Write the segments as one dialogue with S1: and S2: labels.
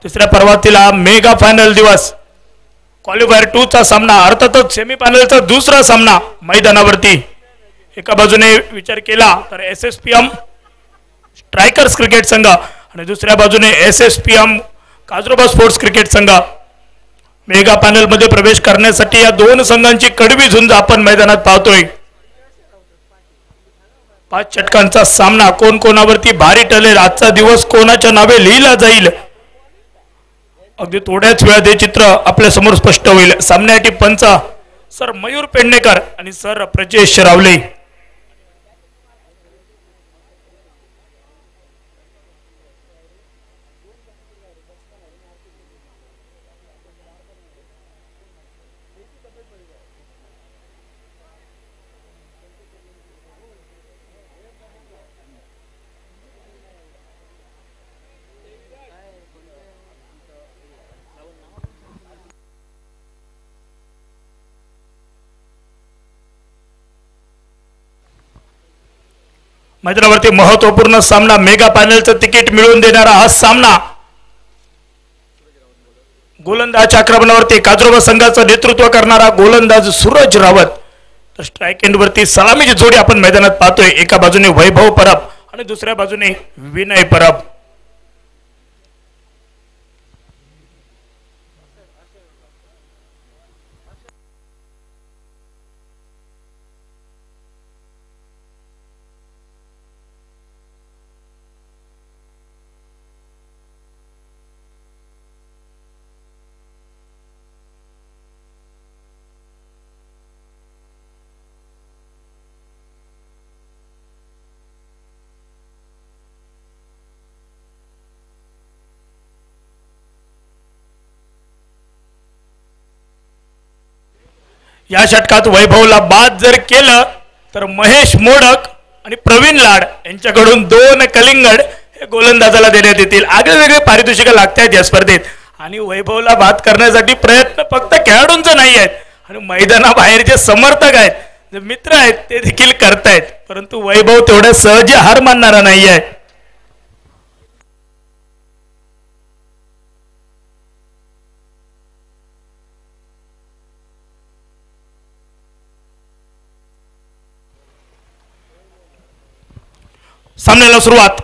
S1: तिसऱ्या पर्वातील mega final दिवस qualifier 2 चा सामना अर्थातच सेमीफायनलचा दुसरा सामना मैदानावरती एका बाजूने विचार केला तर SSPM स्ट्रायकर्स क्रिकेट संघ आणि दुसऱ्या बाजूने SSPM काजरोबा स्पोर्ट्स क्रिकेट संघ मेगा फायनल मध्ये प्रवेश करण्यासाठी या दोन संघांची कडवी झुंज आपण मैदानात पाहतोय 5 षटकांचा सामना कोण कोणावरती भारी ठरेल आजचा दिवस कोणाच्या नावे लिहिला जाईल अगदी थोड्याच वेळात हे चित्र आपल्या समोर स्पष्ट होईल सामन्यासाठी पंच सर मयूर पेडणेकर आणि सर प्रजेश रावले मैदानावरती महत्वपूर्ण सामना मेगा फायनलचं तिकीट मिळवून देणारा हा सामना गोलंदाज आक्रमणावरती काजरोबा संघाचं नेतृत्व करणारा गोलंदाज सूरज रावत तर स्ट्राइक एंड वरती सलामीची जोडी आपण मैदानात पाहतोय एका बाजूने वैभव परब आणि दुसऱ्या बाजूने विनय परब या षटकात वैभवला बाद जर केलं तर महेश मोडक आणि प्रवीण लाड यांच्याकडून 2 कलिंगड हे गोलंदाजाला देण्यात येतील आगळेवेगळे पारितोषिक लागतात या स्पर्धेत आणि वैभवला बाद करण्यासाठी प्रयत्न फक्त खेळाडूंचा नाही आहेत आणि मैदानाबाहेर जे समर्थक आहेत जे मित्र आहेत ते देखील करतायत परंतु वैभव तेवढ्या सहज हार मानणारा नाही आहे सामन्याला सुरुवात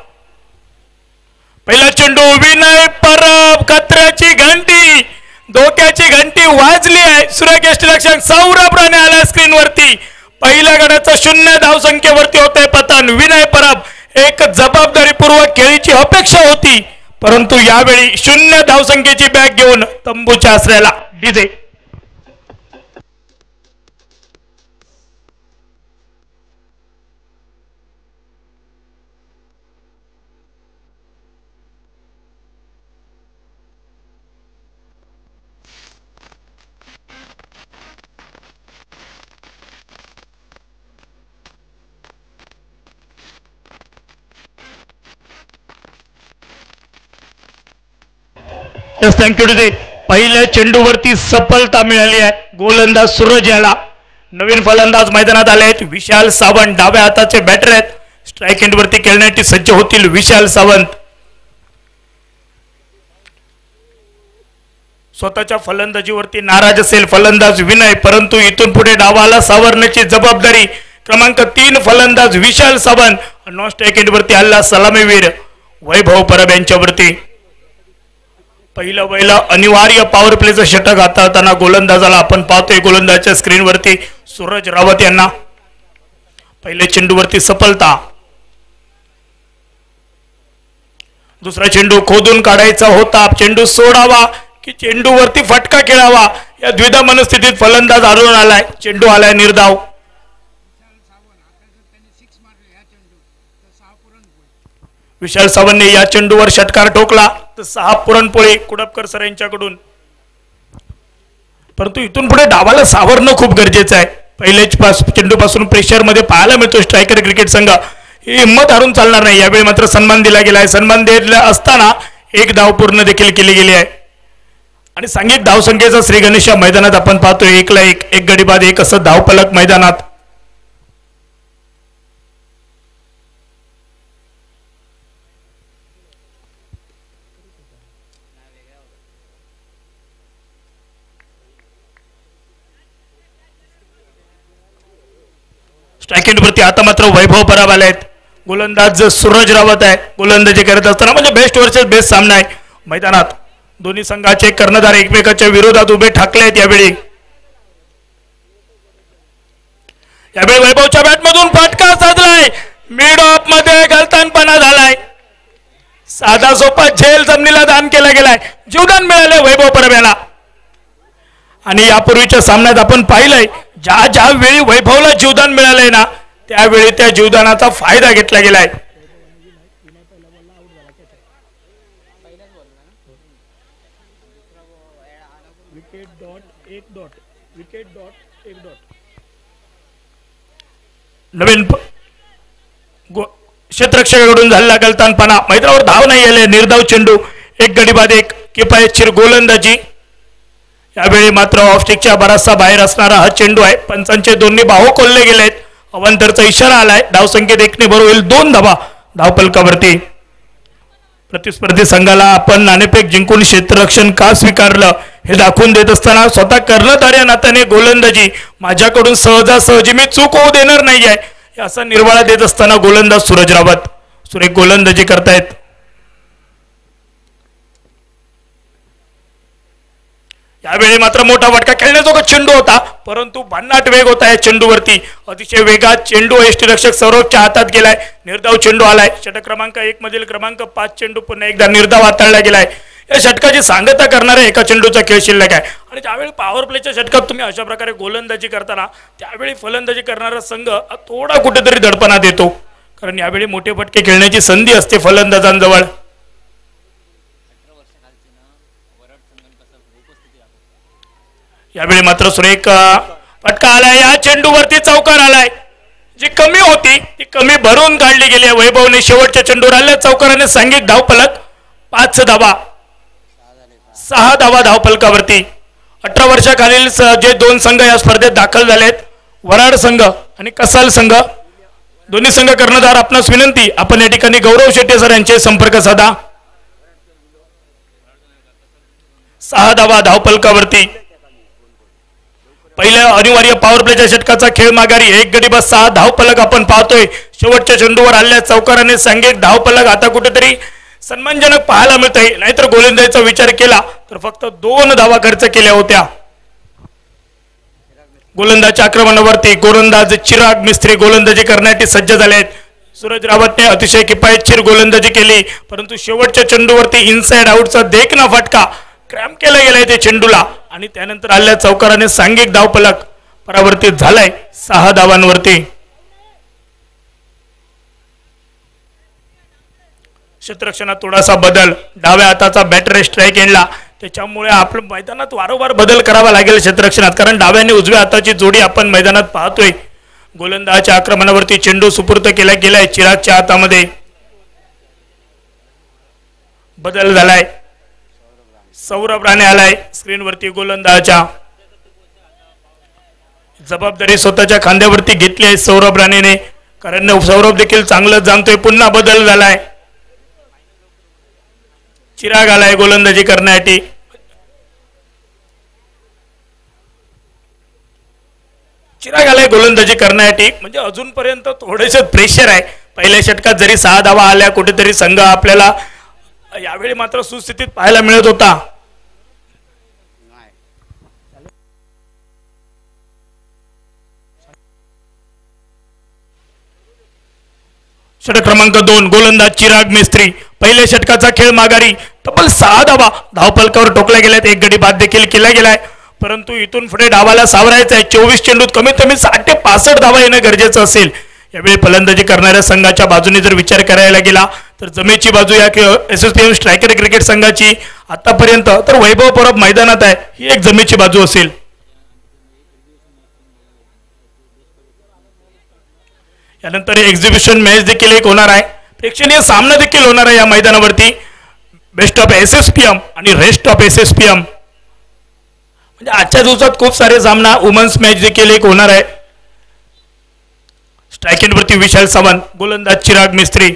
S1: पहिला चेंडू विनय परब कत्र्याची घंटी धोक्याची घंटी वाजली आहे सूर्यकेष्टलक्षण सौरभ राणे आला स्क्रीन वरती पहिल्या गडाचा 0 धावसंख्येवरती होते पतन विनय परब एक जबाबदारीपूर्वक खेळीची अपेक्षा होती परंतु यावेळी 0 धावसंख्येची बॅग घेऊन तंबूच्या आसऱ्याला डीजे थँक्यू टू पहिल्या चेंडूवरती सफलता मिळाली आहे गोलंदाज सूरज याला नवीन फलंदाज मैदानात आले आहेत विशाल सावंत डाव्या हाताचे बॅटर आहेत स्ट्राइक एंड वरती खेळण्यासाठी सज्ज होतील विशाल सावंत स्वतःच्या फलंदाजीवरती नाराज असेल फलंदाज विनय परंतु इथून पुढे डावाला सावरण्याची जबाबदारी क्रमांक 3 फलंदाज विशाल सावंत नॉन स्ट्राइक एंड वरती हल्ला सलामीवीर वैभव परब यांच्यावरती पहिला अनिवार्य पॉवर प्लेचं षटक हाताळताना गोलंदाजाला आपण पाहतोय गोलंदाजच्या स्क्रीनवरती सूरज रावत यांना पहिल्या चेंडूवरती सफलता दुसरा चेंडू खोदून काढायचा होता चेंडू सोडावा की चेंडूवरती फटका खेळावा या द्विधा मनस्थितीत फलंदाज आढळून आलाय चेंडू आलाय निर्धाव विशाल सावंतने या चेंडूवर षटकार ठोकला तर 6 पुरणपोळी कुडपकर सर यांच्याकडून परंतु इथून पुढे डावाला सावरणं खूप गरजेचं आहे पहिल्याच चेंडूपासून प्रेशर मध्ये पाहायला मिळतो स्ट्रायकर क्रिकेट संघ ही हिंमत हारून चालणार नाही यावेळी मात्र सन्मान दिला गेला आहे सन्मान दिला असताना 1 धाव पूर्ण देखील केली गेली आहे आणि सांघिक धावसंख्येचा श्री गणेश या मैदानात आपण पाहतोय 1 ला 1 गडी बाद 1 असं धावफलक मैदानात स्ट्राईक वरती आता मात्र वैभव परब आले आहेत. गोलंदाज सूरज रावत आहे गोलंदाजी करत असताना, म्हणजे बेस्ट वर्सेस बेस्ट सामना आहे मैदानात. दोन्ही संघाचे कर्णधार एकमेकाच्या विरोधात उभे ठाकले आहेत. यावेळी वैभवच्या बॅटमधून फटका साधलाय, मिड ऑफ मध्ये गलतानपणा झालाय. साधा सोपा झेल जमिनीला दान केला गेलाय. जीवदान मिळाले वैभव परब याला. आणि यापूर्वीच्या सामन्यात आपण पाहिलंय ज्या ज्या वेळी वैभवला जीवदान मिळालंय ना, त्यावेळी त्या जीवदानाचा फायदा घेतला गेलाय. नवीन क्षेत्ररक्षकाकडून झालेला गलतानपणा, मैदानावर धाव नाही आले, निर्धाव चेंडू, एक गडी बाद एक किफायतशीर गोलंदाजी. यावेळी मात्र ऑफस्टिकच्या बराचसा बाहेर असणारा हा चेंडू आहे. पंचांचे दोन्ही बाहू कोल्हे गेलेत. अवंतरचा इशारा आलाय. धावसंख्येत 1 बरोबर होईल 2 धावा धावपलकावरती. प्रतिस्पर्धी संघाला आपण नाणेफेक जिंकून क्षेत्ररक्षण का स्वीकारलं हे दाखवून देत असताना स्वतः कर्णधार या नात्याने गोलंदाजी माझ्याकडून सहजासहजी मी चूक होऊ देणार नाहीये असा निर्वाळा देत असताना गोलंदाज सूरज रावत सुरेख गोलंदाजी करतायत. यावेळी मात्र मोठा फटका, खेळण्याजोगा चेंडू होता परंतु भन्नाट वेग होता या चेंडूवरती. अतिशय वेगात चेंडू यष्टीरक्षक सौरभच्या हातात गेलाय. निर्धाव चेंडू आलाय. षटक क्रमांक 1 मधील क्रमांक 5 चेंडू पुन्हा एकदा निर्धाव हाताळला गेलाय. या षटकाची सांगता करणाऱ्या एका चेंडूचा खेळ शिल्लक आहे. आणि ज्यावेळी पॉवर प्लेच्या षटकात तुम्ही अशा प्रकारे गोलंदाजी करताना त्यावेळी फलंदाजी करणारा संघ थोडा कुठेतरी दडपणा देतो, कारण यावेळी मोठे फटके खेळण्याची संधी असते फलंदाजांजवळ. यावेळी मात्र सुरेख फटका आलाय. या चेंडूवरती चौकार आलाय. जी कमी होती ती कमी भरून काढली गेली. वैभवने शेवटच्या चेंडूवर आल्या चौकाराने सांघिक धावफलक 5 धावा 6 धावा धावफलकावरती. 18 वर्षाखालील जे 2 संघ या स्पर्धेत दाखल झालेत, वराड संघ आणि कसाल संघ, दोन्ही संघ कर्णधार आपणास विनंती आपण या ठिकाणी गौरव शेट्टे सर यांचे संपर्क साधा. 6 धावा धावफलकावरती. पहिल्या अनिवार्य पॉवर प्लेच्या षटकाचा खेळ माघारी. 1 गडी बाद 6 धावफलक आपण पाहतोय. शेवटच्या चेंडूवर आल्या चौकाराने सांघिक धावफलक आता कुठेतरी सन्मानजनक पाहायला मिळतंय. नाहीतर गोलंदाजीचा विचार केला तर फक्त 2 धावा खर्च केल्या होत्या. गोलंदाजच्या आक्रमणावरती गोलंदाज चिराग मिस्त्री गोलंदाजी करण्यासाठी सज्ज झाले आहेत. सूरज रावतने अतिशय किफायतशीर गोलंदाजी केली परंतु शेवटच्या चेंडूवरती इनसाइड आउटचा देखना फटका क्रॅम्प केला गेलाय ते चेंडूला आणि त्यानंतर आल्या चौकाराने सांघिक धावफलक परावर्तित झालाय 6 धावांवरती. क्षेत्ररक्षणात थोडासा बदल. डाव्या हाताचा बॅटर स्ट्राईक एंडला, त्याच्यामुळे आपलं मैदानात वारंवार बदल करावा लागेल क्षेत्ररक्षणात, कारण डाव्याने उजव्या हाताची जोडी आपण मैदानात पाहतोय. गोलंदाजाच्या आक्रमणावरती चेंडू सुपूर्द केला गेलाय चिरागच्या हातामध्ये. बदल झालाय. सौरभ राणे आलाय स्क्रीनवरती. गोलंदाजाच्या जबाबदारी स्वतःच्या खांद्यावरती घेतली आहे सौरभ राणेने, कारण सौरभ देखील चांगलं जाणतोय. पुन्हा बदल झालाय. चिराग आलाय गोलंदाजी करण्यासाठी. चिराग आलाय गोलंदाजी करण्यासाठी, म्हणजे अजूनपर्यंत थोडेसे प्रेशर आहे. पहिल्या षटकात जरी 6 धावा आल्या कुठेतरी संघ आपल्याला यावेळी मात्र सुस्थितीत पाहायला मिळत होता. षटक क्रमांक 2 गोलंदाज चिराग मिस्त्री. पहिल्या षटकाचा खेळ माघारी. तब्बल 6 धावा धावफलकावर टोकल्या गेल्यात. 1 गडी बाद देखील केला गेलाय परंतु इथून पुढे डावाला सावरायचं आहे. 24 चेंडूत कमीत कमी 60 ते 65 धावा येणं गरजेचं असेल. यावेळी फलंदाजी करणाऱ्या संघाच्या बाजूने जर विचार करायला गेला तर जमेची बाजू या SSPM स्ट्रायकर क्रिकेट संघाची आतापर्यंत तर वैभव परब मैदानात आहे, ही एक जमेची बाजू असेल. यानंतर एक्झिबिशन मॅच देखील एक होणार आहे. प्रेक्षणीय सामना देखील होणार आहे या मैदानावरती. बेस्ट ऑफ SSPM आणि रेस्ट ऑफ SSPM, म्हणजे आजच्या दिवसात खूप सारे सामना. वुमन्स मॅच देखील एक होणार आहे. स्ट्रायकिंग वरती विशाल सावंत, गोलंदाज चिराग मिस्त्री.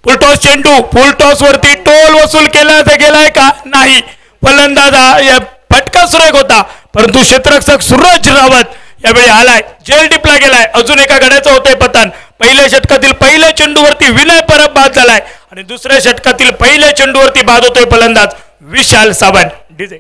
S1: फुलटॉस चेंडू, फुलटॉस वरती टोल वसूल केला गेलाय का नाही. फलंदाज फटका सुरेख होता परंतु क्षेत्ररक्षक सूरज रावत यावेळी आलाय, जेल टिपला गेलाय, अजून एका गड्याचं होतंय पतन. पहिल्या षटकातील पहिल्या चेंडूवरती विनय परब बाद झालाय आणि दुसऱ्या षटकातील पहिल्या चेंडूवरती बाद होतोय फलंदाज विशाल सावंत. डीजे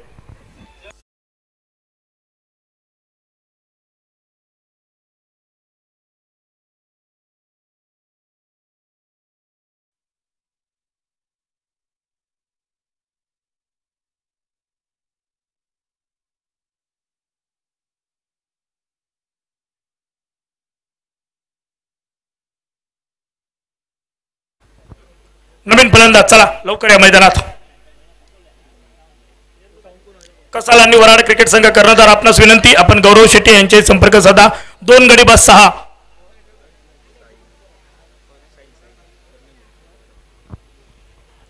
S1: नवीन फलंदाज, चला लवकर या मैदानात. कसाल आणि वराड क्रिकेट संघ कर्णधार आपणास विनंती, आपण गौरव शेट्टी यांचे संपर्क साधा. 2 गडी बस 6.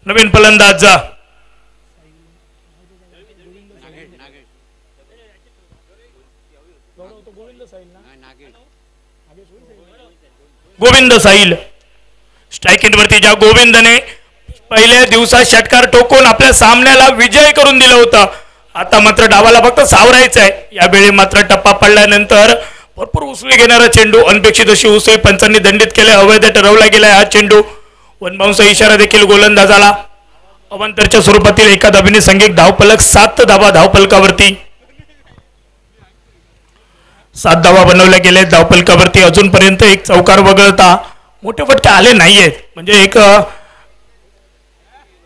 S1: नवीन फलंदाज गोविंद साहिल. स्ट्राइक वरती ज्या गोविंदने पहिल्या दिवसात षटकार ठोकून आपल्या सामन्याला विजय करून दिलं होतं, आता मात्र डावाला फक्त सावरायचं आहे. यावेळी मात्र टप्पा पडल्यानंतर भरपूर उसळी घेणारा चेंडू, अनपेक्षित अशी उसळी पंचांनी दंडित केले, अवैध ठरवला गेलाय हा चेंडू. वनबाउंसचा इशारा देखील गोलंदाजाला. अवांतरच्या स्वरूपातील एका धाबीने संघिक धावफलक 7 धावा धावफलकावरती. 7 धावा बनवल्या गेल्या धावफलकावरती. अजूनपर्यंत एक चौकार वगळता मोठे फटके आले नाहीयेत, म्हणजे एक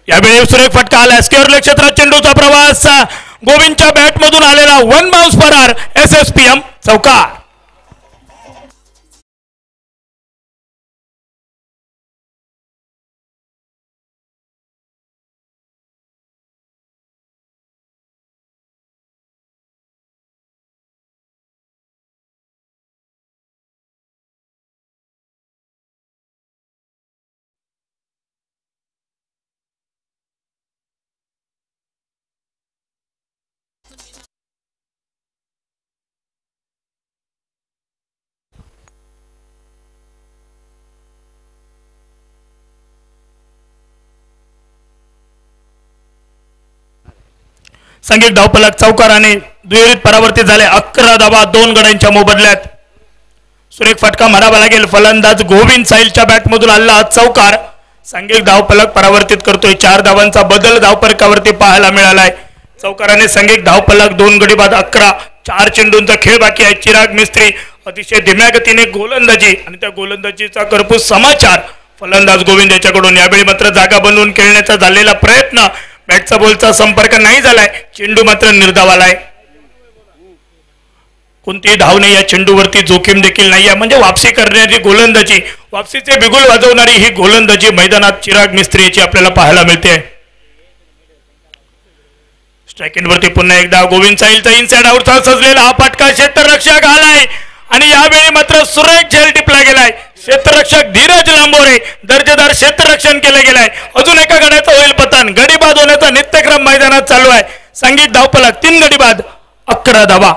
S1: यावेळी सुरेख फटका आला. स्क्वेअर क्षेत्रात चेंडूचा प्रवास, गोविंदच्या बॅट मधून आलेला वन बाउन्स फरार, SSPM चौकार. संघिक धावफलक चौकाराने दुहेरीत परावर्तित झाले. 11 धावा 2 गड्यांच्या मोबदल्यात. सुरेख फटका मारावा लागेल. फलंदाज गोविंद साहिलच्या बॅटमधून आलेला चौकार संघिक धावफलक परावर्तित करतोय. 4 धावांचा बदल धावफलकावरती पाहायला मिळालाय. चौकाराने संघिक धावफलक 2 गडी बाद 11. 4 चेंडूंचा खेळ बाकी आहे. चिराग मिस्त्री अतिशय धीम्या गतीने गोलंदाजी आणि त्या गोलंदाजीचा करपूस समाचार फलंदाज गोविंद याच्याकडून. यावेळी मात्र जागा बनवून खेळण्याचा झालेला प्रयत्न, बॅटचा बॉलचा संपर्क नाही झालाय. चेंडू मात्र निर्धाव आलाय. कोणतीही धाव नाही या चेंडूवरती, जोखीम देखील नाही आहे. म्हणजे वापसी करणारी गोलंदाजी, वापसीचे बिगुल वाजवणारी ही गोलंदाजी मैदानात चिराग मिस्त्री याची आपल्याला पाहायला मिळते. स्ट्राइक वरती पुन्हा एकदा गोविंद साहिलचा इनसाइड आउटचा सजलेला हा फटका क्षेत्ररक्षक आलाय आणि यावेळी मात्र सुरेख झेल टिपला गेलाय. क्षेत्ररक्षक धीरज लांबोरे, दर्जेदार क्षेत्ररक्षण केलं गेलंय. अजून एका गड्याचं होईल पतन. गडी बाद होण्याचा नित्यक्रम मैदानात चालू आहे. संघिक धावफलक 3 गडी बाद 11 धावा.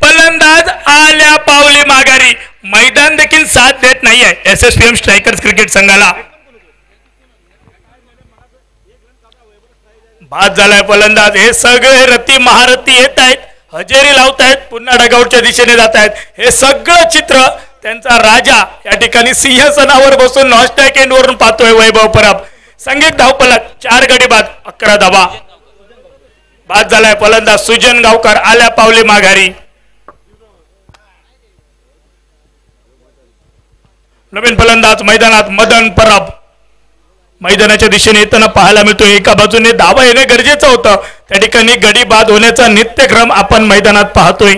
S1: फलंदाज आल्या पावली माघारी. मैदान देखील साथ देत नाहीये SSPM स्ट्रायकर्स क्रिकेट संघाला. बाद झालाय फलंदाज. हे सगळे रती महारथी येत आहेत, हजेरी लावतायत, पुन्हा डगआउटच्या दिशेने जात आहेत. हे सगळं चित्र त्यांचा राजा या ठिकाणी सिंहासनावर बसून नॉस्टॅक एंड वरून पाहतोय वैभव परब. संघिक धावफलक 4 गडी बाद 11 धावा. बाद झालाय फलंदाज सुजन गावकर आल्या पावली माघारी. नवीन फलंदाज मैदानात मदन परब. मैदानाच्या दिशेने येताना पाहायला मिळतोय. एका बाजूने धावा येणे गरजेचं होतं, त्या ठिकाणी गडी बाद होण्याचा नित्यक्रम आपण मैदानात पाहतोय.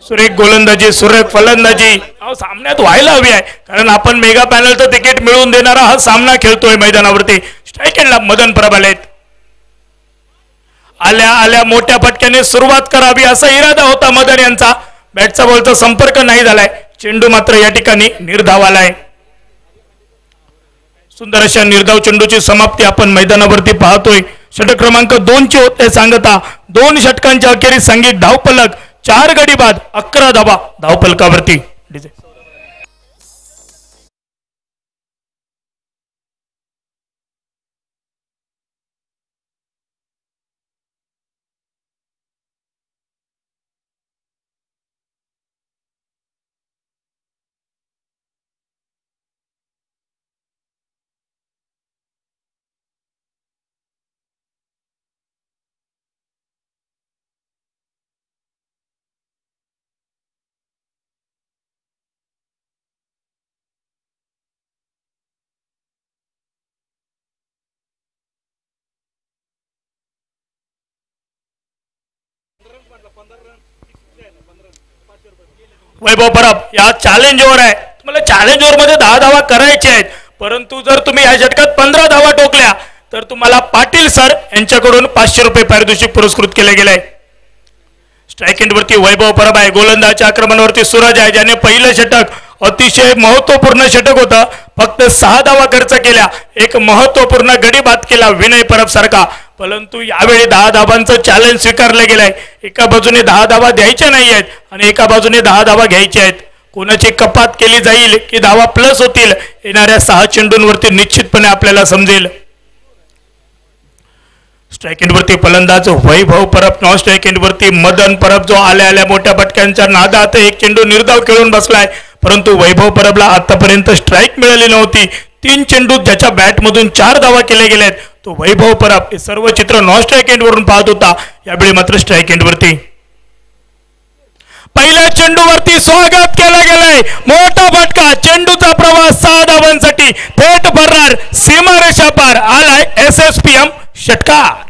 S1: सुरेख गोलंदाजी, सुरेख फलंदाजी सामन्यात व्हायला हवी आहे, कारण आपण मेगा पॅनलचं तिकीट मिळवून देणारा हा सामना खेळतोय मैदानावरती. स्ट्राईक एंडला मदन परब आलेत. आल्या आल्या मोठ्या फटक्याने सुरुवात करावी असा इरादा होता मदन यांचा. बॅटचा बॉलचा संपर्क नाही झालाय, चेंडू मात्र या ठिकाणी निर्धाव आलाय. सुंदर अशा निर्धाव चेंडूची समाप्ती आपण मैदानावरती पाहतोय. षटक क्रमांक 2 ची होते सांगता. 2 षटकांच्या अखेरीस सांघिक धावफलक, 4 गडी बाद, 11 धावा धावफलकावरती. वैभव परब या चॅलेंजवर आहे. तुम्हाला चॅलेंजवर मध्ये 10 धावा करायचे आहेत, परंतु जर तुम्ही या षटकात 15 धावा टोकल्या तर तुम्हाला पाटील सर यांच्याकडून 500 रुपये पारितोषिक पुरस्कृत केले गेले. स्ट्राईक एंडवरती वैभव परब आहे. गोलंदाजच्या आक्रमणावरती सूरज आहे, ज्याने पहिलं षटक अतिशय महत्वपूर्ण षटक होतं. फक्त 6 धावा खर्च केल्या, एक महत्वपूर्ण गडी बाद केला विनय परब सारखा. परंतु यावेळी 10 धावांचं चॅलेंज स्वीकारलं गेलंय. एका बाजूने 10 धावा द्यायच्या नाही आहेत आणि एका बाजूने 10 धावा घ्यायच्या आहेत. कोणाची कपात केली जाईल की धावा प्लस होतील, येणाऱ्या 6 चेंडूंवरती निश्चितपणे आपल्याला समजेल. स्ट्राईक एंडवरती फलंदाज वैभव परब, नॉन स्ट्राईक एंडवरती मदन परब, जो आल्या आल्या मोठ्या फटक्यांच्या नादात एक चेंडू निर्धाव खेळून बसलाय. परंतु वैभव परबला आतापर्यंत स्ट्राईक मिळाली नव्हती. 3 चेंडूत ज्याच्या बॅटमधून 4 धावा केले गेलेत तो वैभव परब. हे सर्व चित्र नॉन स्ट्राईक एंडवरून पाहत होता, यावेळी मात्र स्ट्राईक एंडवरती. पहिल्या चेंडूवरती स्वागत केलं गेलंय, मोठा फटका, चेंडूचा प्रवास 6 धावांसाठी थेट फरार, सीमारेषा पार, आलाय SSPM षटकार.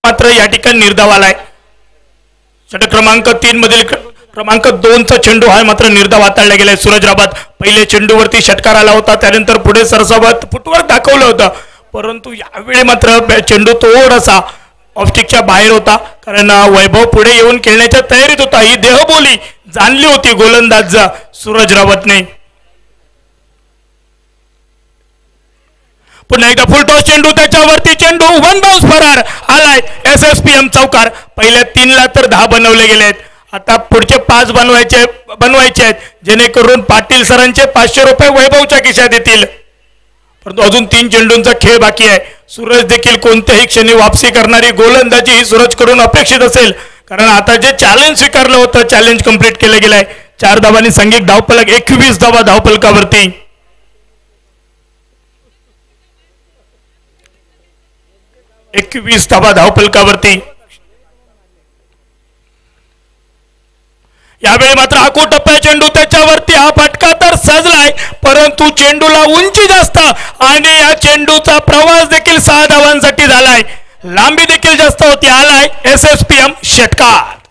S1: मात्र या ठिकाणी निर्धाव आलाय. षटक क्रमांक 3 मधील क्रमांक 2 चा चेंडू हा मात्र निर्धाव हाताळला गेलाय. सूरज रावत पहिले चेंडूवरती षटकार आला होता, त्यानंतर पुढे सरसोबत फुटवर्क दाखवलं होतं, परंतु यावेळी मात्र चेंडू थोडासा ऑफस्टिकच्या बाहेर होता, कारण वैभव पुढे येऊन खेळण्याच्या तयारीत होता. ही देहबोली जाणली होती गोलंदाज सूरज रावतने. पुन्हा एकदा फुल टॉस चेंडू, त्याच्यावरती चेंडू, 1 बाउन्स फरार, आलाय SSPM चौकार. पहिल्या 3 ला तर 10 बनवले गेले आहेत, आता पुढचे 5 बनवायचे आहेत, जेणेकरून पाटील सरांचे 500 रुपये वैभवच्या खिशात येतील. परंतु अजून 3 चेंडूंचा खेळ बाकी आहे. सूरज देखील कोणत्याही क्षणी वापसी करणारी गोलंदाजी ही सूरज कडून अपेक्षित असेल, कारण आता जे चॅलेंज स्वीकारलं होतं चॅलेंज कंप्लीट केलं गेलंय. 4 धावांनी सांघिक धावफलक, 21 धावा धावफलकावरती. धावफलकावरती. यावेळी मात्र आखू टप्प्या चेंडू, त्याच्यावरती हा फटका तर सजलाय, परंतु चेंडूला उंची जास्त आणि या चेंडूचा प्रवास देखील 6 धावांसाठी झालाय, लांबी देखील जास्त होती, आलाय SSPM षटकार.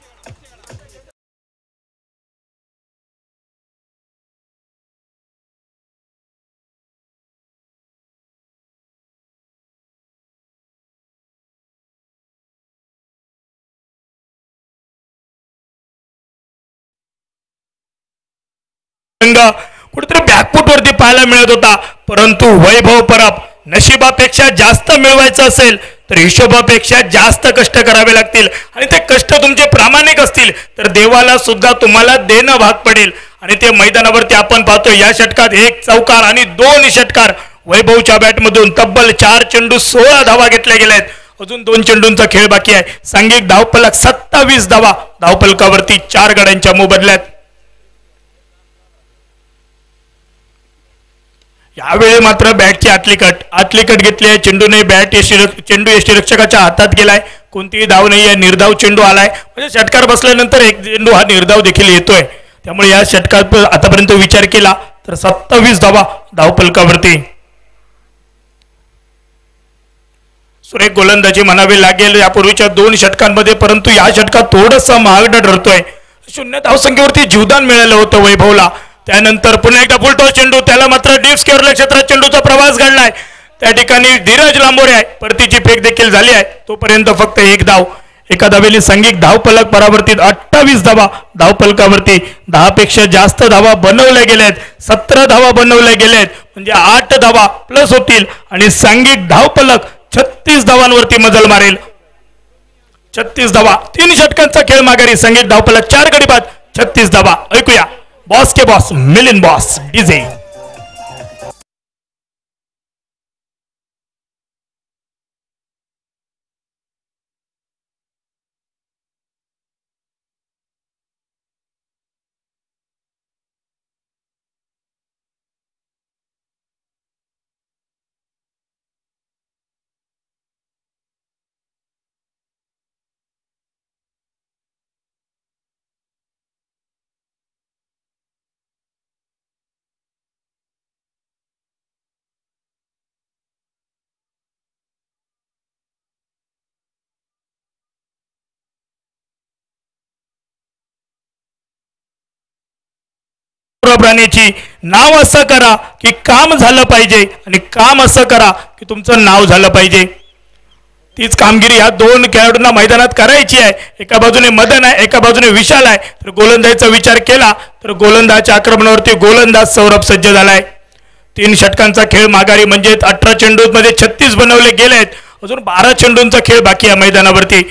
S1: कुठेतरी बॅकफुट वरती पाहायला मिळत होता, परंतु वैभव परब नशिबापेक्षा जास्त मिळवायचं असेल तर हिशोबापेक्षा जास्त कष्ट करावे लागतील आणि ते कष्ट तुमचे प्रामाणिक असतील तर देवाला सुद्धा तुम्हाला देणं भाग पडेल. आणि ते मैदानावरती आपण पाहतो या षटकात 1 चौकार आणि 2 षटकार. वैभवच्या बॅटमधून तब्बल 4 चेंडू 16 धावा घेतल्या गेल्या आहेत. अजून 2 चेंडूंचा खेळ बाकी आहे. सांघिक धावफलक 27 धावा. धावफलकावरती 4 गड्यांच्या मोबदल्यात. यावेळी मात्र बॅटची आतली कट घेतली आहे. चेंडूने चेंडू यष्टीरक्षकाच्या हातात गेलाय. कोणतीही धाव नाही आहे. निर्धाव चेंडू आलाय. म्हणजे षटकार बसल्यानंतर एक चेंडू हा निर्धाव देखील येतोय. त्यामुळे या षटकात आतापर्यंत विचार केला तर 27 धावा धावफलकावरती. सुरेख गोलंदाजी म्हणावी लागेल यापूर्वीच्या 2 षटकांमध्ये, परंतु या षटकात थोडंसं महागडं ठरतोय. 0 धावसंख्येवरती जीवदान मिळालं होतं वैभवला. त्यानंतर पुन्हा एकदा फुलटॉस चेंडू, त्याला मात्र डीप स्क्वेअर क्षेत्रात चेंडूचा प्रवास घडलाय. त्या ठिकाणी धीरज लांबोरे आहे. परतीची फेक देखील झाली आहे. तोपर्यंत फक्त 1 धाव. एका धावेने सांघिक धावफलक परावर्तित. 28 धावा धावफलकावरती. 10 पेक्षा जास्त धावा बनवल्या गेल्यात. 17 धावा बनवल्या गेल्यात म्हणजे 8 धावा प्लस होतील आणि सांघिक धावफलक 36 धावांवरती मजल मारेल. 36 धावा. 3 षटकांचा खेळ माघारी. सांघिक धावफलक 4 गडी बाद 36 धावा. ऐकूया बॉस के बॉस मिलिंद बॉस डीजे. प्राण्याची नाव असं करा की काम झालं पाहिजे आणि काम असं करा की तुमचं नाव झालं पाहिजे. तीच कामगिरी या 2 खेळाडूंना मैदानात करायची आहे. एका बाजूने मदन आहे, एका बाजूने विशाल आहे. तर गोलंदाजीचा विचार केला तर गोलंदाजच्या आक्रमणावरती गोलंदाज सौरभ सज्ज झालाय. 3 षटकांचा खेळ माघारी म्हणजे 18 चेंडूंमध्ये 36 बनवले गेले आहेत. अजून 12 चेंडूंचा खेळ बाकी आहे मैदानावरती.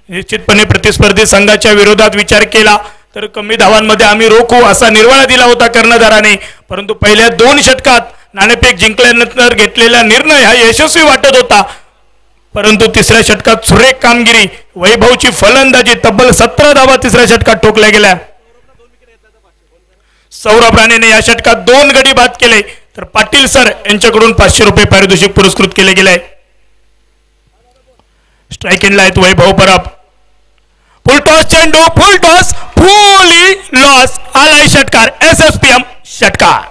S1: निश्चितपणे प्रतिस्पर्धी संघाच्या विरोधात विचार केला तर कमी धावांमध्ये आम्ही रोखू असा निर्वाळा दिला होता कर्णधाराने. परंतु पहिल्या 2 षटकात नाणेफेक जिंकल्यानंतर घेतलेला निर्णय हा यशस्वी वाटत होता. परंतु तिसऱ्या षटकात सुरेख कामगिरी. वैभवची फलंदाजी. तब्बल 17 धावा तिसऱ्या षटकात ठोकल्या गेल्या. सौरभ राणेने या षटकात 2 गडी बाद केले तर पाटील सर यांच्याकडून 500 रुपये पारितोषिक पुरस्कृत केले गेले. स्ट्राइक एंडला आहेत वैभव परब. फुलटॉस चेंडू. फुलटॉस फुली लॉस. आलाय षटकार. SSPM षटकार.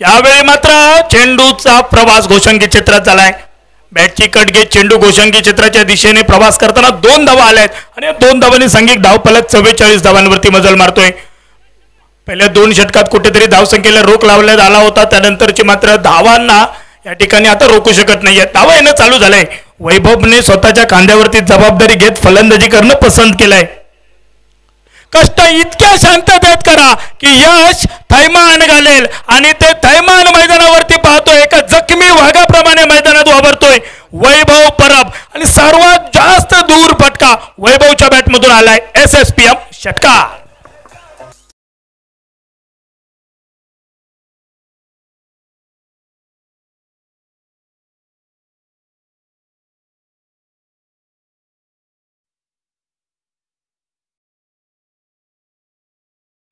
S1: यावेळी मात्र चेंडूचा प्रवास घोषंगी क्षेत्रात झालाय. बॅटची कट घेत चेंडू घोषंगी क्षेत्राच्या दिशेने प्रवास करताना 2 धावा आल्या आहेत आणि या 2 धावांनी सांघिक धावफलक 44 धावांवरती मजल मारतोय. पहिल्या 2 षटकात कुठेतरी धावसंख्येला रोख लावण्यात आला होता. त्यानंतरची मात्र धावांना या ठिकाणी आता रोखू शकत नाहीये. धावा येणं चालू झालंय. वैभवने स्वतःच्या खांद्यावरती जबाबदारी घेत फलंदाजी करणं पसंत केलंय. कष्ट इतक्या शांततेत करा की यश थैमान घालेल आणि ते थैमान मैदानावरती पाहतोय. एका जखमी वाघाप्रमाणे मैदानात वावरतोय वैभव परब आणि सर्वात जास्त दूर फटका वैभवच्या बॅटमधून आलाय. SSPM षटकार.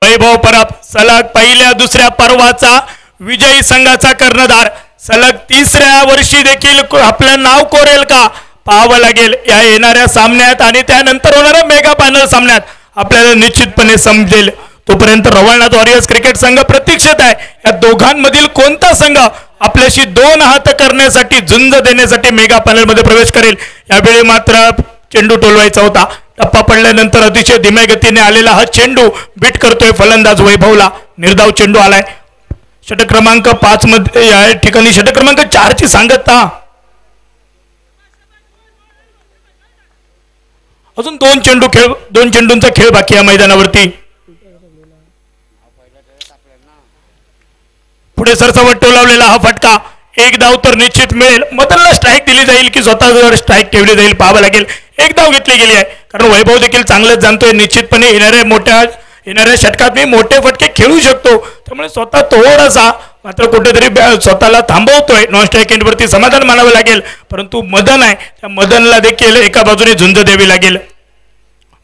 S1: वैभव परब सलग पहिल्या 2ऱ्या पर्वाचा विजयी संघाचा कर्णधार. सलग 3ऱ्या वर्षी देखील आपलं नाव कोरेल का पाहावं लागेल या येणाऱ्या सामन्यात आणि त्यानंतर होणाऱ्या मेगा फायनल सामन्यात आपल्याला निश्चितपणे समजेल. तोपर्यंत रवळनाथ वॉरियर्स क्रिकेट संघ प्रतीक्षेत आहे. या दोघांमधील कोणता संघ आपल्याशी दोन हात करण्यासाठी झुंज देण्यासाठी मेगा पॅनल मध्ये प्रवेश करेल. यावेळी मात्र चेंडू टोलवायचा होता. टप्पा पडल्यानंतर अतिशय धीम्या गतीने आलेला हा चेंडू बीट करतोय फलंदाज वैभवला. निर्धाव चेंडू आलाय. षटक क्रमांक 5 मध्ये या ठिकाणी षटक क्रमांक 4 ची सांगता. अजून दोन चेंडूंचा खेळ बाकी या मैदानावरती. पुढे सरसवट टोलावलेला हा फटका. एक धाव तर निश्चित मिळेल. मदनला स्ट्राईक दिली जाईल की स्वतःवर स्ट्राईक ठेवली जाईल पाहावं लागेल. एक धाव घेतली गेली आहे कारण वैभव देखील चांगलंच जाणतोय निश्चितपणे येणाऱ्या षटकात मी मोठे फटके खेळू शकतो. त्यामुळे स्वतः थोडासा मात्र कुठेतरी स्वतःला थांबवतोय. नॉन स्ट्राईक एंडवरती समाधान मानावं लागेल. परंतु मदन आहे त्या मदनला देखील एका बाजूने झुंज द्यावी लागेल.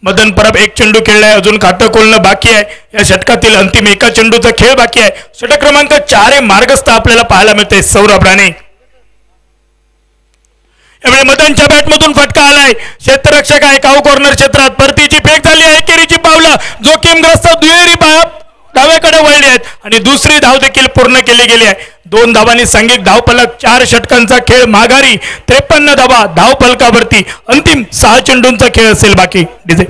S1: मदन परब एक चेंडू खेळलाय. अजून खातं खोलणं बाकी आहे. या षटकातील अंतिम एका चेंडूचा खेळ बाकी आहे. षटक क्रमांक 4 हे मार्गस्थ आपल्याला पाहायला मिळते. सौरभ राणे यावेळी मदनच्या बॅटमधून फटका आलाय. क्षेत्ररक्षक आहे काऊ कॉर्नर क्षेत्रात. परतीची फेक झाली आहे. एकेरीची पावलं जोखीमग्रस्त दुहेरी डाव्याकडे वळली आहेत आणि दुसरी धाव देखील पूर्ण केली गेली आहे. 2 धावांनी सांघिक धावफलक. 4 षटकांचा खेळ माघारी. 53 धावा धावफलकावरती. अंतिम 6 चेंडूंचा खेळ असेल बाकी. डिझे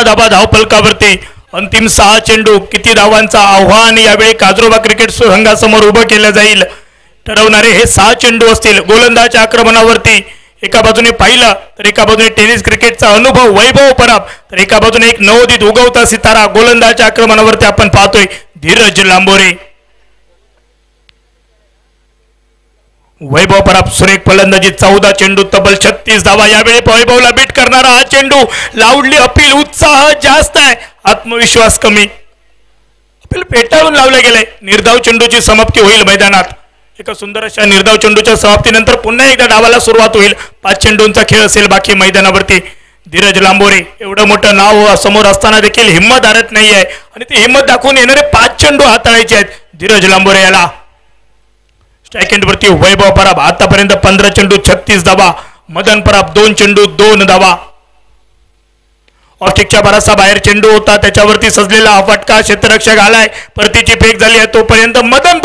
S1: धावा धावफलकावरती. अंतिम 6 चेंडू. किती धावांचा आव्हान यावेळी काजरोबा क्रिकेट संघासमोर उभं केलं जाईल ठरवणारे हे 6 चेंडू असतील. गोलंदाजच्या आक्रमणावरती एका बाजूने पाहिलं तर एका बाजूने टेनिस क्रिकेटचा अनुभव वैभव परब, तर एका बाजूने एक नवोदित उगवता सितारा. गोलंदाजच्या आक्रमणावरती आपण पाहतोय धीरज लांबोरे. वैभव परब सुरेख फलंदाजी. 14 चेंडू तब्बल 36 धावा. यावेळी वैभवला बीट करणारा हा चेंडू. लाऊडली अपील. उत्साह जास्त आहे आत्मविश्वास कमी. अपील पेटाळून लावले गेले. निर्धाव चेंडूची समाप्ती होईल मैदानात. एका सुंदर अशा निर्धाव चेंडूच्या समाप्तीनंतर पुन्हा एकदा डावाला सुरुवात होईल. 5 चेंडूंचा खेळ असेल बाकी मैदानावरती. धीरज लांबोरे एवढं मोठं नाव समोर असताना देखील हिंमत हारत नाही आहे आणि ती हिंमत दाखवून येणारे 5 चेंडू हाताळायचे आहेत धीरज लांबोरे याला. स्ट्राईक एंडवरती वैभव परब आतापर्यंत 15 चेंडू 36 धावा. मदन परब 2 चेंडू 2 धावा. ऑस्टिकच्या बराचसा बाहेर चेंडू होता त्याच्यावरती सजलेला हा फटका. क्षेत्ररक्षक आलाय. परतीची फेक झाली आहे. तोपर्यंत मदन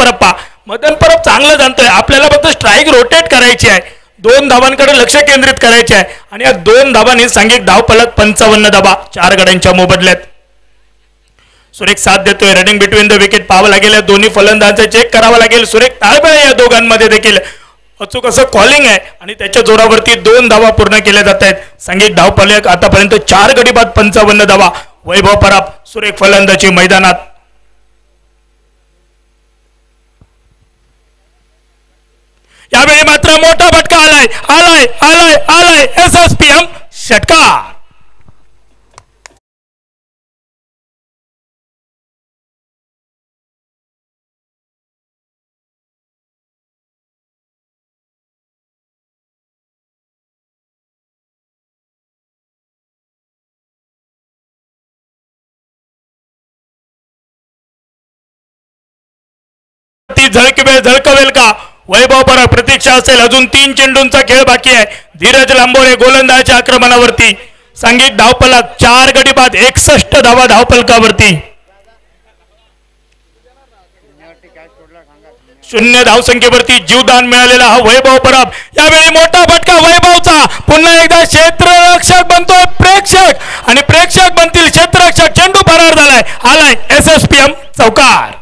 S1: परब चांगलं जाणतोय. आपल्याला फक्त स्ट्राईक रोटेट करायची आहे. 2 धावांकडे लक्ष केंद्रित करायचे आहे आणि या 2 धावांनी सांघिक धावफलक 55 धावा 4 गड्यांच्या मोबदल्यात. सुरेख साथ देतोय. रनिंग बिटवीन द विकेट पाहावं लागेल. दोन्ही फलंदाजांचे चेक करावं लागेल. सुरेख ताळमेळ या दोघांमध्ये देखील. अचूक असं कॉलिंग आहे आणि त्याच्या जोरावरती 2 धावा पूर्ण केल्या जात आहेत. सांघिक धावफलक आतापर्यंत 4 गडी बाद 55 धावा. वैभव परब सुरेख फलंदाजी मैदानात. यावेळी मात्र मोठा फटका आलाय SSPM षटकार. झळकवेल का. वैभव परब प्रतीक्षा असेल. अजून 3 चेंडूंचा खेळ बाकी आहे. धीरज लांबोरे गोलंदाजाच्या आक्रमणावरती. सांघिक धावफलक 4 गडी बाद 61 धावा धावफलकावरती. 0 धावसंख्येवरती जीवदान मिळालेला हा वैभव परब. यावेळी मोठा फटका वैभवचा. पुन्हा एकदा क्षेत्ररक्षक बनतोय प्रेक्षक आणि प्रेक्षक बनतील क्षेत्ररक्षक. चेंडू फरार झालाय. आलाय SSPM चौकार.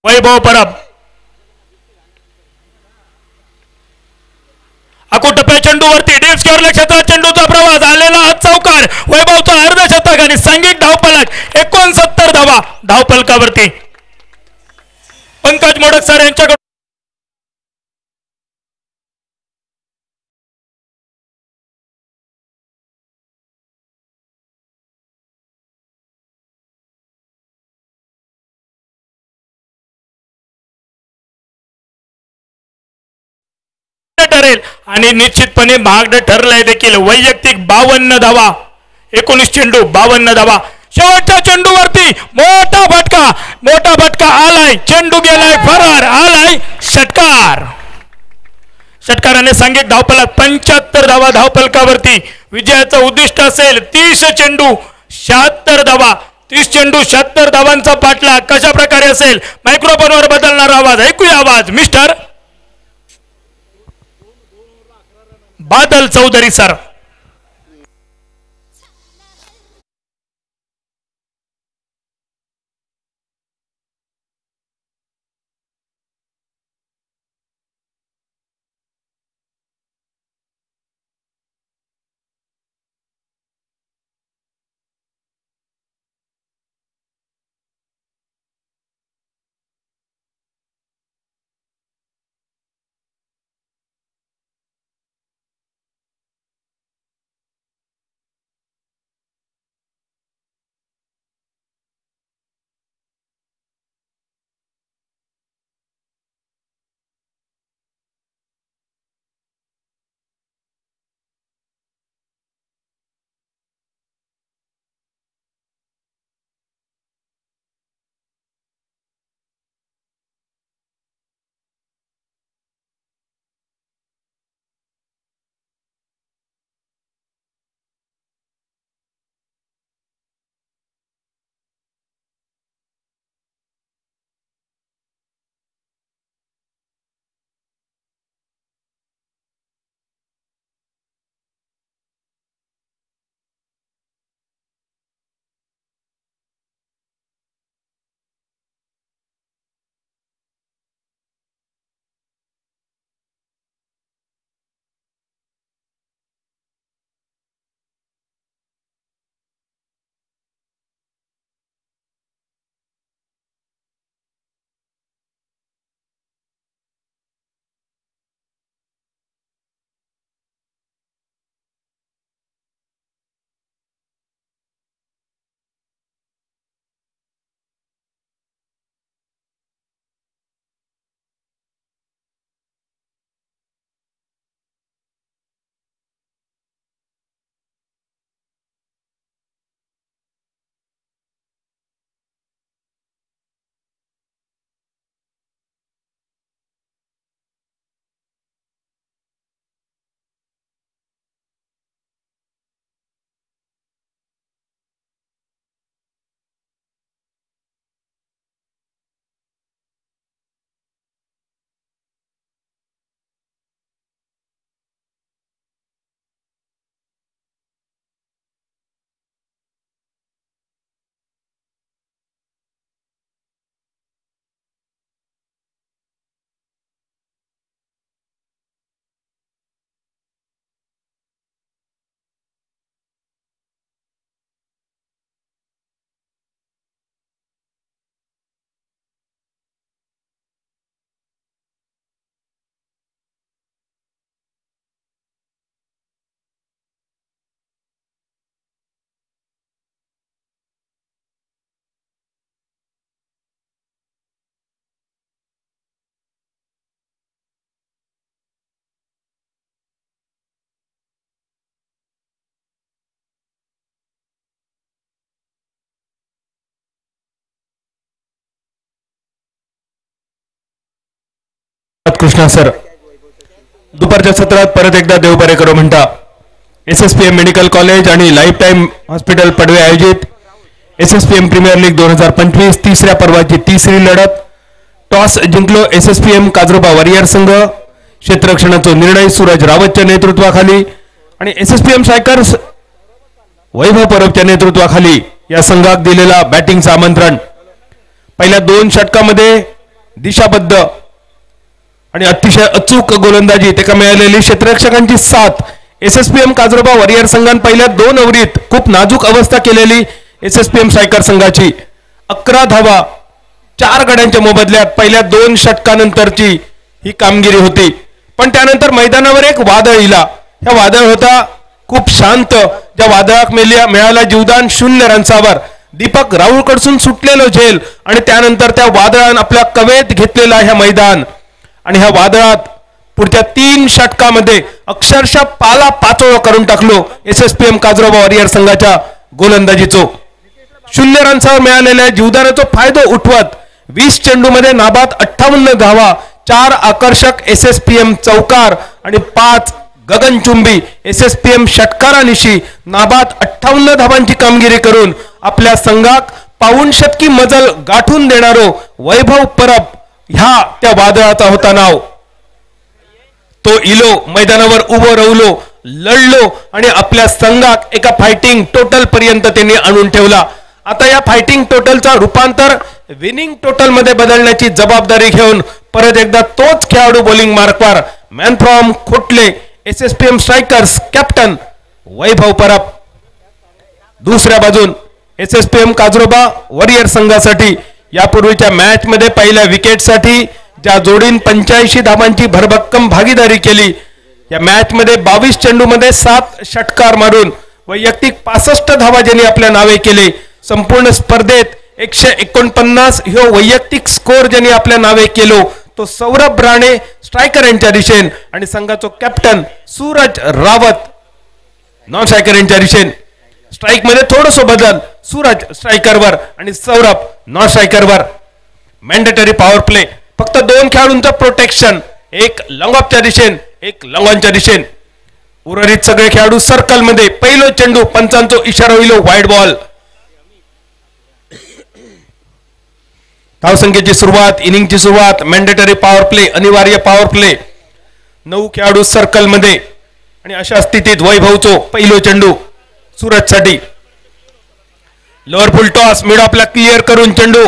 S1: वैभव परब अकुटप्या चेंडूवरती डीप स्क्वेअर क्षेत्रात चेंडूचा प्रवास आलेला हात चौकार वैभवचा अर्धशतक आणि सांघिक धावफलक 69 धावा धावफलकावरती पंकज मोडक सर यांच्याकडून ठरेल आणि निश्चितपणे महागडे ठरलंय देखील वैयक्तिक 52 धावा 19 चेंडू 52 धावा शेवटच्या चेंडूवरती मोठा फटका आलाय चेंडू गेलाय फरार आलाय षटकाराने सांगितलं धावफलक 75 धावा धावफलकावरती विजयाचं उद्दिष्ट असेल 30 चेंडू 76 धावा 30 चेंडू 76 धावांचा पाठलाग कशा प्रकारे असेल मायक्रोफोनवर बदलणारा आवाज ऐकूया आवाज mister Badal Chaudhari sir
S2: Krishna sir दुपारच्या सत्रात परत एकदा देवबारे करो म्हणता एसएसपीएम मेडिकल कॉलेज आणि लाईफ टाइम हॉस्पिटल पडवे आयोजित एसएसपीएम प्रीमियर लीग 2025 तिसऱ्या पर्वाची तिसरी लढत टॉस जिंकलो एसएसपीएम काजरोबा वॉरियर संघ क्षेत्ररक्षणाचा निर्णय सूरज रावतच्या नेतृत्वाखाली आणि एसएसपीएम स्ट्रायकर्स वैभव परबच्या नेतृत्वाखाली या संघाक दिलेला बॅटिंगचं आमंत्रण पहिल्या 2 षटकामध्ये दिशाबद्ध आणि अतिशय अचूक गोलंदाजी तेका मिळालेली क्षेत्ररक्षकांची साथ एसएसपीएम काजरोबा वॉरियर संघान पहिल्या 2 ओव्हरीत खूप नाजूक अवस्था केलेली एसएसपीएम स्ट्रायकर संघाची 11 धावा 4 गड्यांच्या मोबदल्यात पहिल्या 2 षटकानंतरची ही कामगिरी होती. पण त्यानंतर मैदानावर एक वादळ इला. या वादळ होता खूप शांत. ज्या वादळाक मिळाला जीवदान 0 रन्सावर दीपक राहुल कडसून सुटलेलो झेल आणि त्यानंतर त्या वादळान आपल्या कवेत घेतलेला ह्या मैदान आणि ह्या वादळात पुढच्या 3 षटकामध्ये अक्षरशः पाला पाचोळा करून टाकलो एसएसपीएम काजरोबा वॉरियर संघाच्या गोलंदाजीचो. 0 रन्सावर मिळालेल्या जीवदानाचा फायदा उठवत 20 चेंडूमध्ये नाबाद 58 धावा 4 आकर्षक एसएसपीएम चौकार आणि 5 गगनचुंबी एसएसपीएम षटकारानिशी नाबाद 58 धावांची कामगिरी करून आपल्या संघाक पाऊण शतकी मजल गाठून देणारो वैभव परब ह्या त्या वादळाचा होता नाव. तो इलो मैदानावर उभं राहिलो लढलो आणि आपल्या संघाक एका फायटिंग टोटल पर्यंत त्यांनी आणून ठेवला. आता या फायटिंग टोटलचा रूपांतर विनिंग टोटल मध्ये बदलण्याची जबाबदारी घेऊन परत एकदा तोच खेळाडू बॉलिंग मार्कवर man from Khotle SSPM strikers captain Vaibhav Parab. दुसऱ्या बाजून एसएसपीएम काजरोबा वॉरियर संघासाठी यापूर्वीच्या मॅच मध्ये पहिल्या विकेटसाठी ज्या जोडीन 85 धावांची भरभक्कम भागीदारी केली या मॅच मध्ये 22 चेंडूमध्ये 7 षटकार मारून वैयक्तिक 65 धावा ज्यांनी आपल्या नावे केले. संपूर्ण स्पर्धेत 149 ह्यो वैयक्तिक स्कोर ज्यांनी आपल्या नावे केलो तो सौरभ राणे स्ट्रायकर यांच्या दिशेन आणि संघाचो captain Suraj Rawat non striker यांच्या दिशेन. स्ट्राईक मध्ये थोडंसं बदल सूरज स्ट्रायकरवर आणि सौरभ नॉन स्ट्रायकरवर. मॅन्डेटरी पॉवर प्ले फक्त 2 खेळाडूंचं प्रोटेक्शन एक लॉंग ऑफच्या दिशेन एक लॉंग ऑनच्या दिशेन. उर्वरित सगळे खेळाडू सर्कल मध्ये. पहिलो चेंडू पंचांचो इशारा होईल वाईड बॉल. धावसंख्येची सुरुवात इनिंगची सुरुवात मॅन्डेटरी पॉवर प्ले अनिवार्य पॉवर प्ले 9 खेळाडू सर्कल मध्ये आणि अशा स्थितीत वैभवचो पहिलो चेंडू सूरज साठी. लोअर फुल टॉस मिड ऑफला क्लिअर करून चेंडू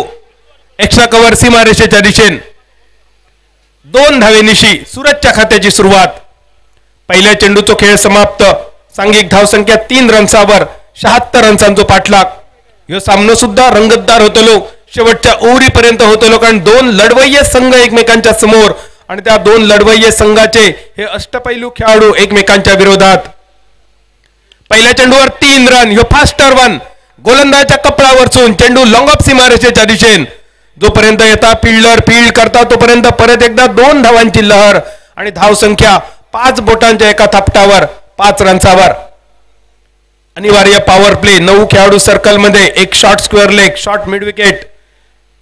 S2: एक्स्ट्रा कव्हर सीमारेषेच्या दिशेन 2 धावेनिशी सूरजच्या खात्याची सुरुवात. पहिल्या चेंडूचो खेळ समाप्त. सांघिक धावसंख्या 3 रन्सावर 76 रन्सांचो पाठलाग. ह्यो सामनो सुद्धा रंगतदार होतलो. शेवटच्या ओव्हरीपर्यंत होतलो कारण 2 लढवय्ये संघ एकमेकांच्या समोर आणि त्या 2 लढवय्ये संघाचे हे अष्टपैलू खेळाडू एकमेकांच्या विरोधात. पहिल्या चेंडूवर 3 रन. ह्यो फास्टर वन गोलंदाजाच्या कपडावरचून चेंडू लॉंग ऑफ सीमारेषेच्या दिशेन. जोपर्यंत येता फिल्डर फील्ड करता तोपर्यंत परत एकदा 2 धावांची लहर आणि धावसंख्या 5 बोटांच्या एका थापटावर 5 रन्सावर. अनिवार्य पॉवर प्ले 9 खेळाडू सर्कल मध्ये एक short square leg short mid wicket.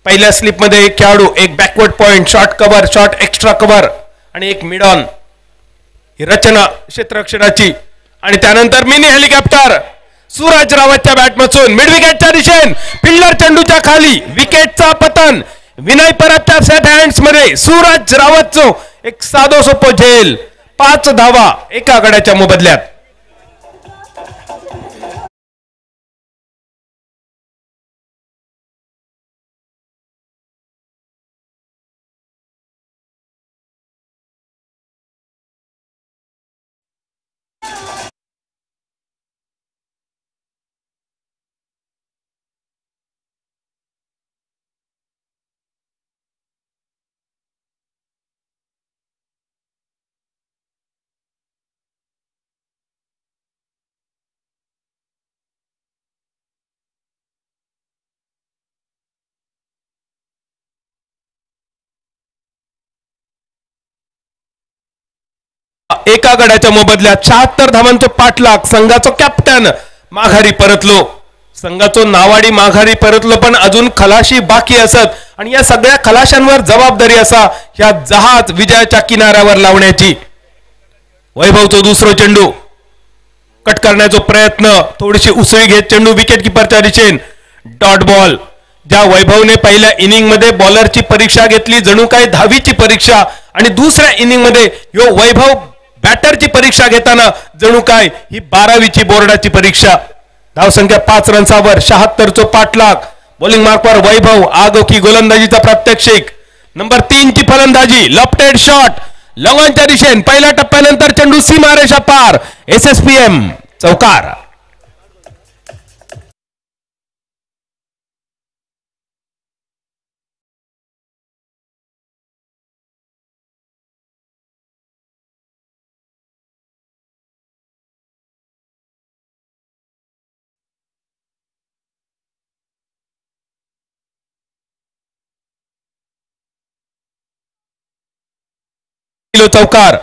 S2: पहिल्या स्लिप मध्ये एक खेळाडू एक backward point short cover short extra cover आणि एक मिड ऑन. ही रचना क्षेत्ररक्षणाची आणि त्यानंतर मिनी हेलिकॉप्टर सूरज रावतच्या बॅटमधून मिड विकेटच्या दिशेन फिल्डर चेंडूच्या खाली विकेटचा पतन. विनय परबच्या सेट हँड्स मध्ये सूरज रावतचो एक साधो सोपो झेल 5 धावा एका गड्याच्या मोबदल्यात. एका गड्याच्या मोबदल्यात 76 धावांचो पाठलाग. संघाचो कॅप्टन माघारी परतलो. संघाचो नावाडी माघारी परतलो पण अजून खलाशी बाकी असत आणि या सगळ्या खलाशांवर जबाबदारी असा ह्या जहाज विजयाच्या किनाऱ्यावर लावण्याची. वैभवचो दुसरो चेंडू कट करण्याचा प्रयत्न थोडीशी उसळी घेत चेंडू विकेट किपरच्या दिशेन डॉट बॉल. ज्या वैभवने पहिल्या इनिंग मध्ये बॉलरची परीक्षा घेतली जणू काय 10वीची परीक्षा आणि दुसऱ्या इनिंग मध्ये ह्यो वैभव बॅटरची परीक्षा घेताना जणू काय ही 12वीची बोर्डाची परीक्षा. धावसंख्या 5 रन्सावर 76 चो पाठलाग. बॉलिंग मार्कवर वैभव आगोकी गोलंदाजीचा प्रात्यक्षिक. नंबर 3 ची फलंदाजी, लॉफ्टेड शॉट लॉंगॉनच्या दिशेने, पहिल्या टप्प्यानंतर चेंडू सीमारेषा पार, SSPM चौकार. चौकार.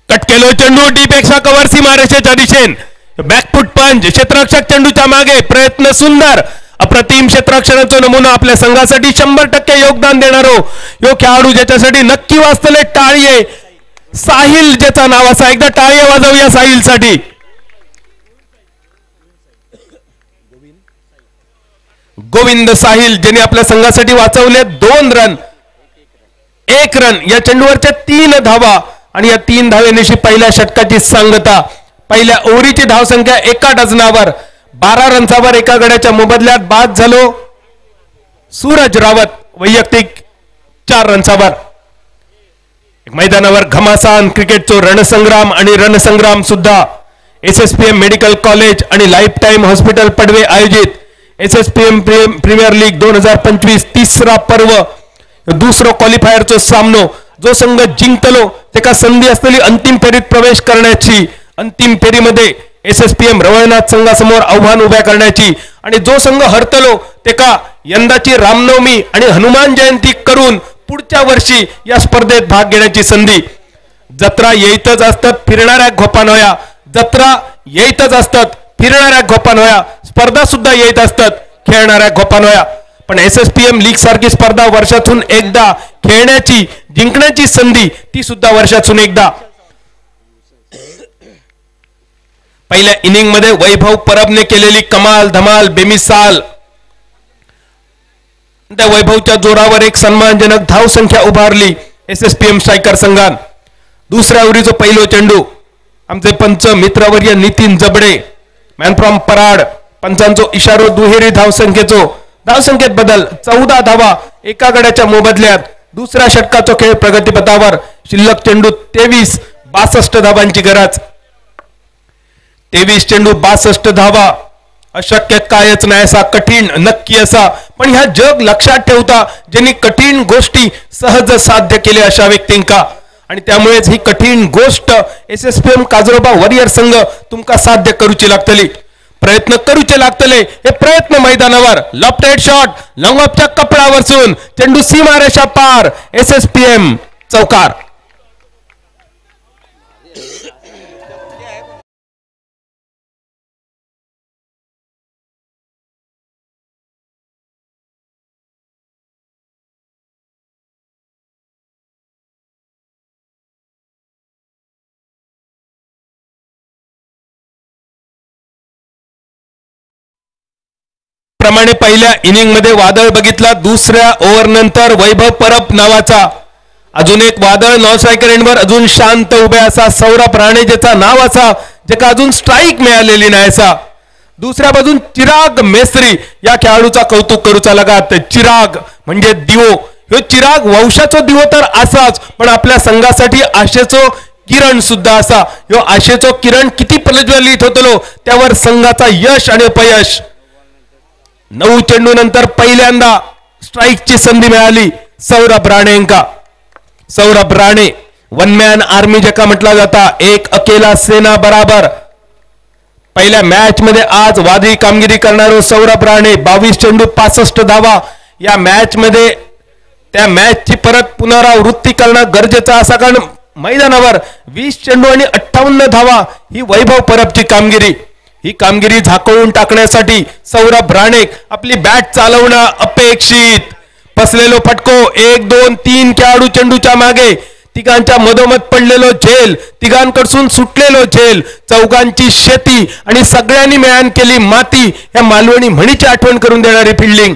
S2: कट केलो चेंडू डीपेक्षा कव्हर सीमारेषेच्या दिशेने, बॅकफूट पंच, क्षेत्ररक्षक चेंडूच्या मागे, प्रयत्न सुंदर, अप्रतिम क्षेत्ररक्षणाचा नमुना आपल्या संघासाठी 100% योगदान देणारो यो खेळाडू ज्याच्यासाठी नक्की वाचतले टाळीये, साहिल ज्याचा नाव असा, एकदा टाळी वाजवूया साहिलसाठी. गोविंद साहिल ज्यांनी आपल्या संघासाठी वाचवले 2 रन 1 रन, या चेंडूवरच्या 3 धावा आणि या 3 धावेनिशी पहिल्या षटकाची सांगता. पहिल्या ओव्हरीची धावसंख्या एका डझनावर, 12 रन्सावर एका गड्याच्या मोबदल्यात बाद झालो सूरज रावत वैयक्तिक 4 रन्सावर. मैदानावर घमासान क्रिकेटचो रणसंग्राम आणि रणसंग्राम सुद्धा SSPM मेडिकल कॉलेज आणि लाईफ टाइम हॉस्पिटल पडवे आयोजित SSPM प्रीमियर लीग 2025 तिसरा पर्व, दुसरो क्वालिफायरचो सामनो. जो संघ जिंकलो त्याका संधी असलेली अंतिम फेरीत प्रवेश करण्याची, अंतिम फेरीमध्ये SSPM रवळनाथ संघासमोर आव्हान उभ्या करण्याची, आणि जो संघ हरतलो त्याका यंदाची रामनवमी आणि हनुमान जयंती करून पुढच्या वर्षी या स्पर्धेत भाग घेण्याची संधी. जत्रा येतच असतात फिरणाऱ्या घोपानोया, जत्रा येतच असतात फिरणाऱ्या घोपानोया, स्पर्धा सुद्धा येत असतात खेळणाऱ्या घोपानोया. पण SSPM लीग सारखी स्पर्धा वर्षातून एकदा खेळण्याची, जिंकण्याची संधी ती सुद्धा वर्षातून एकदा. पहिल्या इनिंग मध्ये वैभव परबने केलेली कमाल धमाल बेमिसाल, त्या वैभवच्या जोरावर एक सन्मानजनक धाव संख्या उभारली SSPM स्ट्रायकर संघान. दुसऱ्या ओव्हरीचो पहिलो चेंडू, आमचे पंच मित्रवर्य नितीन जबडे, मॅन फ्रॉम पराड, पंचांचो इशारो दुहेरी धावसंख्येत बदल, 14 धावा एका गड्याच्या मोबदल्यात. दुसऱ्या षटकाचा खेळ प्रगतीपथावर, शिल्लक चेंडू 23, 62 धावांची गरज. 23 चेंडू 62 धावा, अशक्य कायच नाही असा, कठीण नक्की असा, पण ह्या जग लक्षात ठेवता ज्यांनी कठीण गोष्टी सहज साध्य केले अशा व्यक्तींका, आणि त्यामुळेच ही कठीण गोष्ट SSPM काजरोबा वॉरियर संघ तुमका साध्य करूची लागतली, प्रयत्न करूचे लागतले. हे प्रयत्न मैदानावर, लॉफ्टेड शॉट लॉंग ऑफच्या कपडावरसून चेंडू सीमारेषा पार, SSPM चौकार. प्रमाणे पहिल्या इनिंग मध्ये वादळ बघितला, दुसऱ्या ओव्हर नंतर वैभव परब नावाचा अजून एक वादळ नॉन स्ट्रायकर एंडवर अजून शांत उभे असा सौरभ राणे ज्याचा नाव असा, ज्याका अजून स्ट्राईक मिळालेली नाही असा. दुसऱ्या बाजून चिराग मेस्त्री या खेळाडूचा कौतुक करूचा लागत. चिराग म्हणजे दिवो, ह्यो चिराग वंशाचो दिवो तर असाच, पण आपल्या संघासाठी आशेचो किरण सुद्धा असा. ह्यो आशेचो किरण किती प्रज्वलित होतलो त्यावर संघाचा यश आणि अपयश. 9 चेंडू नंतर पहिल्यांदा स्ट्राईकची संधी मिळाली सौरभ राणेंका. Saurabh Rane one man army ज्याका म्हटला जाता, एक अकेला सेना बराबर. पहिल्या मॅच मध्ये आज वादळी कामगिरी करणारो सौरभ राणे 22 चेंडू 65 धावा. या मॅच मध्ये त्या मॅचची परत पुनरावृत्ती करणं गरजेचं असं, कारण मैदानावर 20 चेंडू आणि 58 धावा ही वैभव परबची कामगिरी. ही कामगिरी झाकळून टाकण्यासाठी सौरभ राणे आपली बॅट चालवणं अपेक्षित. फसलेलो फटको 1 2 3 खेळाडू चेंडूच्या मागे, तिघांच्या मधोमध पडलेलो झेल, तिघांकडून सुटलेलो झेल, चौघांची शेती आणि सगळ्यांनी मिळून केली माती, या मालवणी म्हणीची आठवण करून देणारी फिल्डिंग.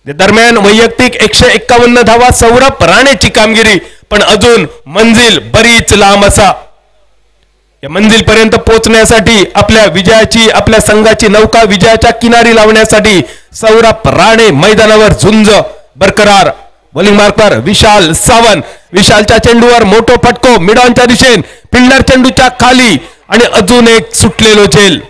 S2: दरम्यान वैयक्तिक 151 धावा सौरभ राणेची कामगिरी, पण अजून मंजिल बरीच लांब असा. या मंजिल पर्यंत पोहोचण्यासाठी आपल्या विजयाची, आपल्या संघाची नौका विजयाच्या किनारी लावण्यासाठी सौरभ राणे मैदानावर झुंज बरकरार. बॉलिंग मार्कवर विशाल सावंत. विशालच्या चेंडूवर मोठो फटको मिड ऑनच्या दिशेने. फिल्डर चेंडूच्या खाली आणि अजून एक सुटलेलो झेल.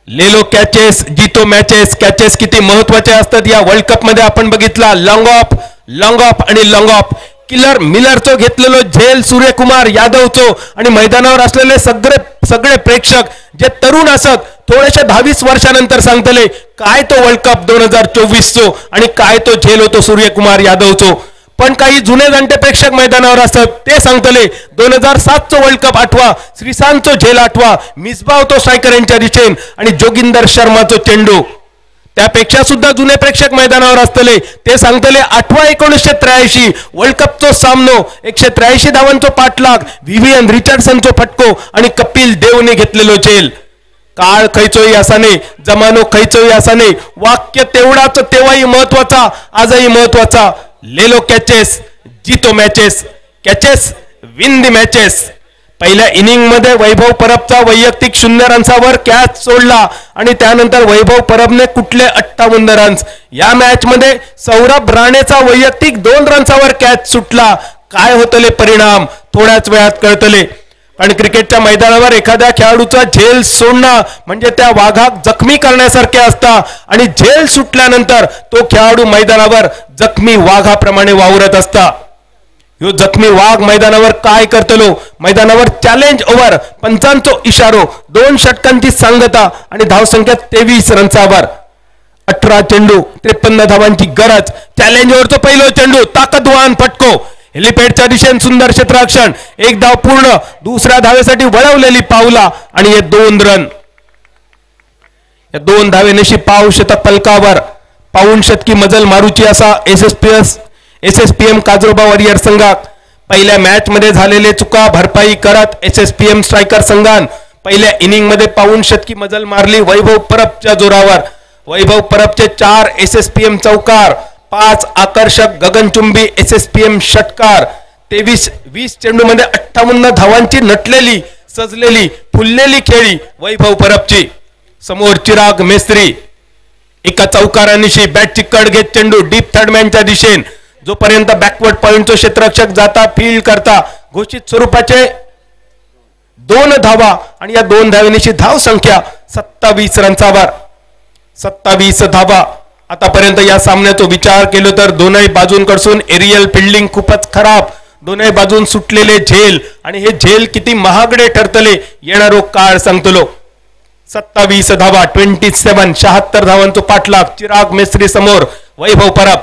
S2: लेलो कॅचेस जितो मॅचेस. कॅचेस किती महत्वाचे असतात या वर्ल्ड कप मध्ये आपण बघितला. लॉंग ऑफ आणि लॉंग ऑफ. किलर मिलरचो घेतलेलो झेल सूर्यकुमार यादवचो आणि मैदानावर असलेले सगळे प्रेक्षक जे तरुण असत थोडेसे 22 वर्षानंतर सांगतले काय तो वर्ल्ड कप 2024 आणि काय तो झेल होतो सूर्यकुमार यादवचो. पण काही जुने जाणते प्रेक्षक मैदानावर असतात ते सांगतले 2007 वर्ल्ड कप आठवा. श्रीसांतचो झेल आठवा. मिसबाव तो स्ट्रायकर यांच्या दिशेन आणि जोगिंदर शर्माचो चेंडू. त्यापेक्षा सुद्धा जुने प्रेक्षक मैदानावर असतले ते सांगतले आठवा 1983 वर्ल्ड कपचो सामनो 183 धावांचो पाठलाग. व्हिव्हियन रिचर्डसनचो फटको आणि कपिल देवने घेतलेलो झेल. काळ खैचोही असाने जमानो खैचोही असाने. वाक्य तेवढाच तेव्हाही महत्वाचा आजही महत्वाचा. लेलो कॅचेस जितो matches. Catches win the matches. पहिल्या इनिंग मध्ये वैभव परबचा वैयक्तिक 0 रन्सावर कॅच सोडला आणि त्यानंतर वैभव परबने कुठले 58 रन्स. या मॅच मध्ये सौरभ राणेचा वैयक्तिक 2 रन्सावर कॅच सुटला. काय होतले परिणाम थोड्याच वेळात कळतले. कारण क्रिकेटच्या मैदानावर एखाद्या खेळाडूचा झेल सोडणं म्हणजे त्या वाघाक जखमी करण्यासारखे असता आणि झेल सुटल्यानंतर तो खेळाडू मैदानावर जखमी वाघाप्रमाणे वावरत असता. ह्यो जखमी वाघ मैदानावर काय करतलो. मैदानावर चॅलेंज ओव्हर पंचांचो इशारो. 2 षटकांची सांगता आणि धावसंख्या 23 रन्सावर. 18 चेंडू 53 धावांची गरज. चॅलेंज ओव्हरचो पहिलो चेंडू ताकदवान फटको. हेलिपॅडच्या दिशेने सुंदर क्षेत्ररक्षण. 1 धाव पूर्ण. दुसऱ्या धावेसाठी वळवलेली पावला आणि हे 2 रन. या 2 धावेनिशी पाव शतक फलकावर. पाऊण शतकी मजल मारूची असा एसएसपीएम काजरोबा वॉरियर संघात. पहिल्या मॅच मध्ये झालेले चुका भरपाई करत एसएसपीएम स्ट्रायकर संघान पहिल्या इनिंग मध्ये पाऊण शतकी मजल मारली वैभव परबच्या जोरावर. वैभव परबचे 4 एसएसपीएम चौकार. 5 आकर्षक गगनचुंबी एसएसपीएम षटकार. 20 चेंडू मध्ये 58 धावांची नटलेली सजलेली फुललेली खेळी वैभव परबची. समोर चिराग मेस्त्री एका चौकारानिशी बॅटची कड घेत चेंडू डीप थर्डमॅनच्या दिशेने. जोपर्यंत बॅकवर्ड पॉइंटचा क्षेत्ररक्षक जाता फील्ड करता घोषित स्वरूपाचे 2 धावा आणि या 2 धावेनिशी धाव संख्या 27 रन्सावर. 27 धावा. आतापर्यंत या सामन्याचा विचार केलो तर दोनही बाजूंकडून एरियल फिल्डिंग खूपच खराब. दोनही बाजून सुटलेले झेल आणि हे झेल किती महागडे ठरतले येणारो काळ सांगतलो. 27 धावा 27 76 धावांचा पाठलाग. चिराग मेस्त्री समोर. वैभव परब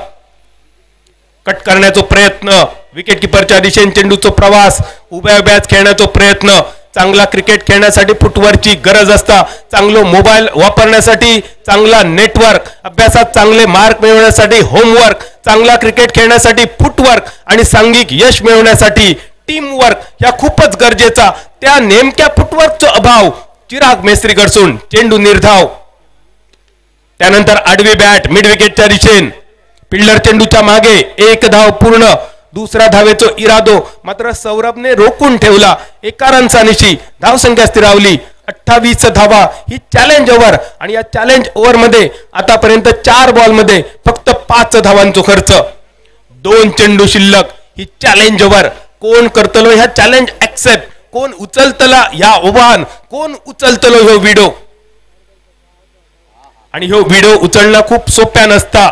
S2: कट करण्याचा प्रयत्न. विकेट किपरच्या दिशेने चेंडूचा प्रवास. उभ्या खेळण्याचा प्रयत्न. चांगला क्रिकेट खेळण्यासाठी फुटवर्कची गरज असता. चांगलो मोबाईल वापरण्यासाठी चांगला नेटवर्क. अभ्यासात चांगले मार्क मिळवण्यासाठी होमवर्क. चांगला क्रिकेट खेळण्यासाठी फुटवर्क आणि सांघिक यश मिळवण्यासाठी टीम वर्क ह्या खूपच गरजेचा. त्या नेमक्या फुटवर्कचा अभाव चिराग मेस्त्रीकडून. चेंडू निर्धाव. त्यानंतर आडवी बॅट मिड विकेटच्या दिशेने. फिल्डर चेंडूच्या मागे. 1 धाव पूर्ण. दुसऱ्या धावेचो इरादो मात्र सौरभने रोखून ठेवला. 1 रनसानिशी धावसंख्या स्थिरावली. 28 धावा ही चॅलेंज ओव्हर आणि या चॅलेंज ओव्हर मध्ये आतापर्यंत 4 बॉल मध्ये फक्त 5 धावांचा खर्च. 2 चेंडू शिल्लक. ही चॅलेंज ओव्हर. कोण करतलो ह्या चॅलेंज ऍक्सेप्ट. कोण उचलतला या आव्हान. कोण उचलतलो ह्यो व्हिडिओ. आणि ह्यो व्हिडिओ उचलणं खूप सोप्या नसता.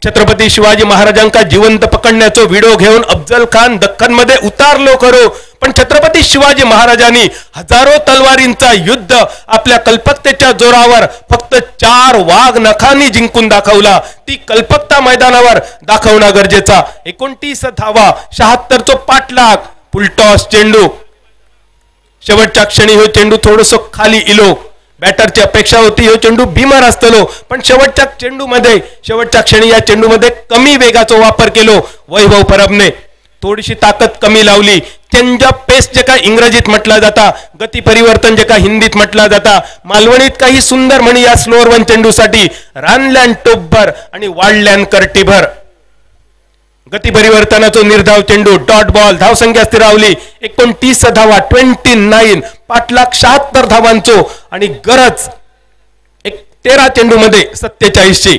S2: छत्रपती शिवाजी महाराजांका जिवंत पकडण्याचा व्हिडिओ घेऊन अफजल खान दख्खन मध्ये उतारलो खरो पण छत्रपती शिवाजी महाराजांनी हजारो तलवारींचा युद्ध आपल्या कल्पकतेच्या जोरावर फक्त 4 वाघ नखांनी जिंकून दाखवला. ती कल्पकता मैदानावर दाखवणं गरजेचा. 29 धावा 76 चो पाठलाग. फुलटॉस चेंडू. शेवटच्या क्षणी हो चेंडू थोडस खाली इलो. बॅटरची अपेक्षा होती हो चेंडू भीमर असतलो पण शेवटच्या क्षणी या चेंडू मध्ये कमी वेगाचा वापर केलो वैभव परबने. थोडीशी ताकद कमी लावली. चेंज ऑफ पेस जे काय इंग्रजीत म्हटला जाता. गती परिवर्तन जे काय हिंदीत म्हटला जाता. मालवणीत काही सुंदर म्हणी या स्लोअर 1 चेंडूसाठी. रानलँड टोपभर आणि वाढलँड कर्टीभर. गती परिवर्तनाचा निर्धाव चेंडू. Dot ball. धावसंख्या स्थिरावली. 29 धावा 29. पाठलाग 76 धावांचो आणि गरज 13 चेंडूमध्ये 47ची.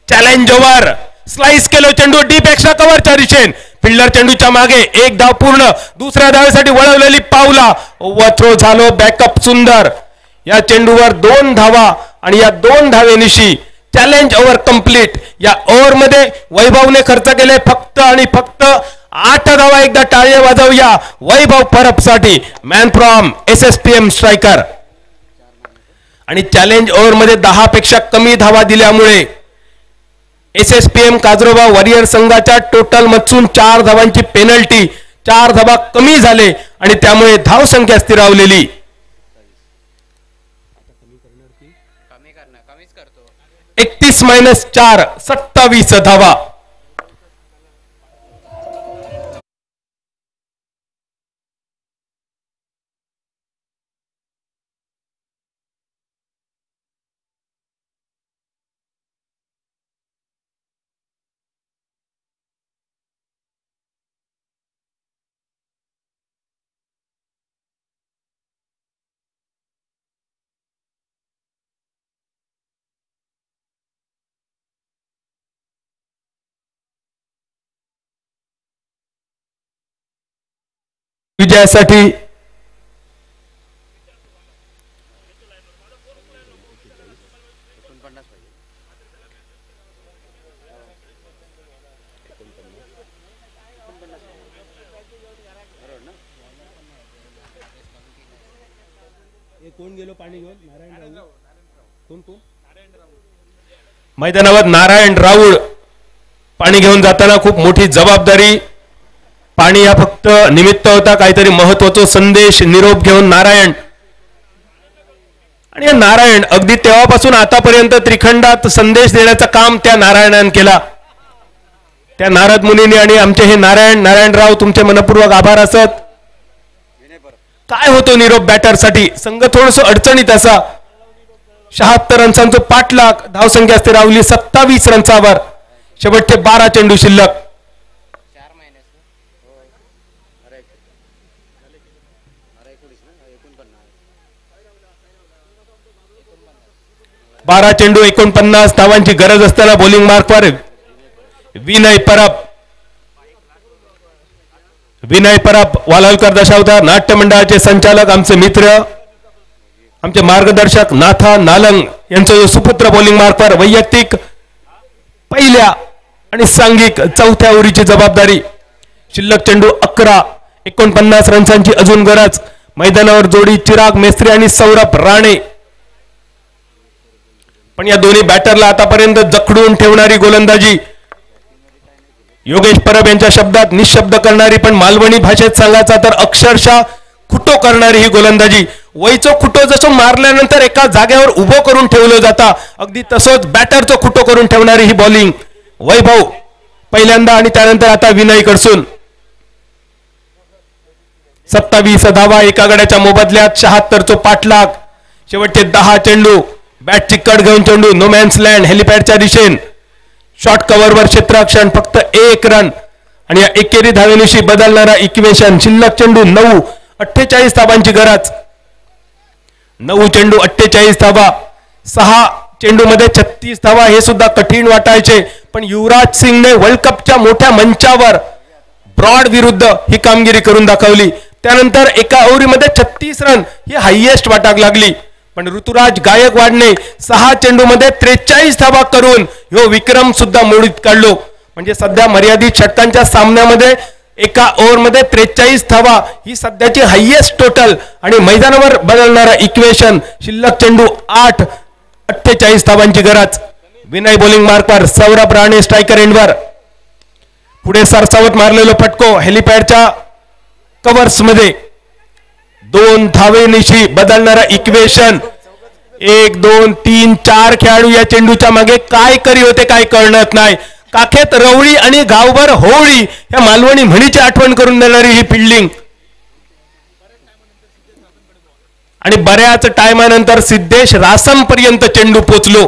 S2: Challenge over. स्लाइस केलं चेंडू डीप एक्स्ट्रा कव्हरच्या दिशेन. फिल्डर चेंडूच्या मागे. एक धाव पूर्ण. दुसऱ्या धावेसाठी वळवलेली पावला. ओव्हर थ्रो झालो. बॅकअप सुंदर. या चेंडूवर 2 धावा आणि या 2 धावेनिशी चॅलेंज ओव्हर कंप्लीट. या ओव्हर मध्ये वैभवने खर्च केले फक्त आणि फक्त 8 धावा. एकदा टाळे वाजवूया वैभव परबसाठी. Man from SSPM striker. आणि चॅलेंज ओव्हर मध्ये 10 पेक्षा कमी धावा दिल्यामुळे SSPM काजरोबा वॉरियर संघाच्या टोटल मधून 4 धावांची पेनल्टी. 4 धावा कमी झाले आणि त्यामुळे धावसंख्या स्थिरावलेली. 31 - 4 27 धावा. विजयासाठी मैदानावर नारायण राऊळ पाणी घेऊन जाताना खूप मोठी जबाबदारी. पाणी हा फक्त निमित्त होता, काहीतरी महत्वाचा संदेश निरोप घेऊन नारायण. आणि नारायण अगदी तेव्हापासून आतापर्यंत त्रिखंडात संदेश देण्याचं काम त्या नारायणाने केला. त्या नारद मुनींनी आणि आमचे हे नारायणराव तुमचे मनपूर्वक आभार असत. काय होतो निरोप बॅटरसाठी. संघ थोडस अडचणीत असा. 76 रन्सांचं पाठलाग. धावसंख्या स्थिरावली 27 रन्सावर. शेवटचे 12 चेंडू शिल्लक. 12 चेंडू 49 धावांची गरज असताना बॉलिंग मार्कवर विनय परब वालावलकर दशावतार नाट्य मंडळाचे संचालक आमचे मित्र आमचे मार्गदर्शक नाथा नालंग यांचं सुपुत्र बॉलिंग मार्कवर वैयक्तिक पहिल्या आणि सांघिक 4थ्या ओव्हरीची जबाबदारी. शिल्लक चेंडू 11 49 रन्सांची अजून गरज. मैदानावर जोडी चिराग मेस्त्री आणि सौरभ राणे. पण या दोन्ही बॅटरला आतापर्यंत जखडून ठेवणारी गोलंदाजी. योगेश परब यांच्या शब्दात निशब्द करणारी पण मालवणी भाषेत सांगायचा तर अक्षरशः खुटो करणारी ही गोलंदाजी. वैचो खुटो जसं मारल्यानंतर एका जागेवर उभं करून ठेवलं जाता अगदी तसंच बॅटरचं खुटो करून ठेवणारी ही बॉलिंग. वैभव पहिल्यांदा आणि त्यानंतर आता विनय कडसून. 27 धावा एका गड्याच्या मोबदल्यात 76 पाठलाग. शेवटचे 10 चेंडू. बॅटची कट घेऊन चेंडू नो मॅन्स लँड हेलिपॅडच्या दिशेन. शॉर्ट कव्हरवर क्षेत्ररक्षण फक्त 1 रन आणि या एकेरी धावेनिशी बदलणारा इक्वेशन. शिल्लक चेंडू 9 48 धावांची गरज. 9 चेंडू 48 धावा. 6 चेंडू मध्ये 36 धावा. हे सुद्धा कठीण वाटायचे पण युवराज सिंगने वर्ल्ड कपच्या मोठ्या मंचावर ब्रॉड विरुद्ध ही कामगिरी करून दाखवली. त्यानंतर एका ओव्हरीमध्ये 36 रन ही हायएस्ट वाटाक लागली. पण ऋतुराज गायकवाडने 6 चेंडूमध्ये 43 धावा करून ह्यो विक्रम सुद्धा मोडीत काढलो. म्हणजे सध्या मर्यादित षटकांच्या सामन्यामध्ये एका ओव्हरमध्ये 43 धावा ही सध्याची हायएस्ट टोटल आणि मैदानावर बदलणारा इक्वेशन. शिल्लक चेंडू 8 48 धावांची गरज. विनय बॉलिंग मार्कवर. सौरभ राणे स्ट्रायकर एंडवर. पुढे सरसावत मारलेलो फटको हेलिपॅडच्या कव्हर्स मध्ये. 2 धावेनिशी बदलणारा इक्वेशन. 1 2 3 4 खेळाडू या चेंडूच्या मागे काय करी होते काय कळत नाही. काखेत रवळी आणि गावभर होळी या मालवणी म्हणीची आठवण करून देणारी ही फिल्डिंग. आणि बऱ्याच टायमानंतर सिद्धेश रासम पर्यंत चेंडू पोचलो.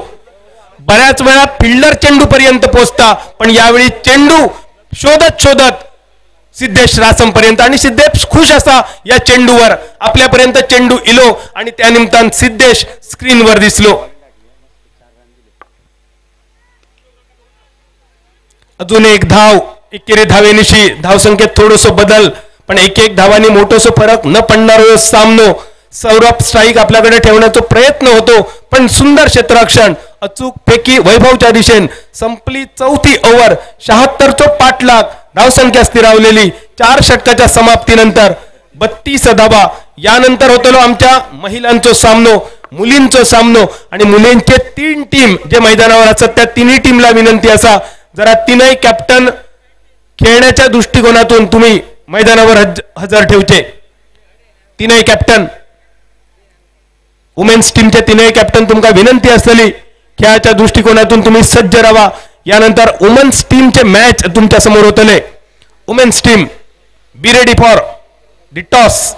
S2: बऱ्याच वेळा फिल्डर चेंडू पर्यंत पोचता पण यावेळी चेंडू शोधत सिद्धेश रासम पर्यंत. आणि सिद्धेश खुश असा या चेंडूवर. आपल्यापर्यंत चेंडू इलो आणि त्यानिमित्तान सिद्धेश स्क्रीनवर दिसलो. अजून एक धाव, एकेरी धावेनिशी धावसंख्येत थोडंसं बदल, पण एक एक धावांनी मोठोसो फरक न पडणारो सामनो. सौरभ स्ट्राईक आपल्याकडे ठेवण्याचा प्रयत्न होतो, पण सुंदर क्षेत्ररक्षण, अचूक फेकी वैभवच्या दिशेने. संपली चौथी ओव्हर, 76 चो पाठलाग, धावसंख्या स्थिरावलेली 4 षटकाच्या समाप्तीनंतर 32 धावा. यानंतर होतलो आमच्या महिलांचो सामनो, मुलींचो सामनो, आणि मुलींचे 3 टीम जे मैदानावर असतात त्या तिन्ही टीमला विनंती असा जरा तीनही कॅप्टन खेळण्याच्या दृष्टिकोनातून तुम्ही मैदानावर हजर ठेवचे. तीनही कॅप्टन, वुमेन्स टीमचे तीनही कॅप्टन तुमका विनंती असलेली खेळाच्या दृष्टिकोनातून तुम्ही सज्ज राहा. यानंतर वुमेन्स टीमचे मॅच तुमच्या समोर होतले. Women's team be ready for the toss.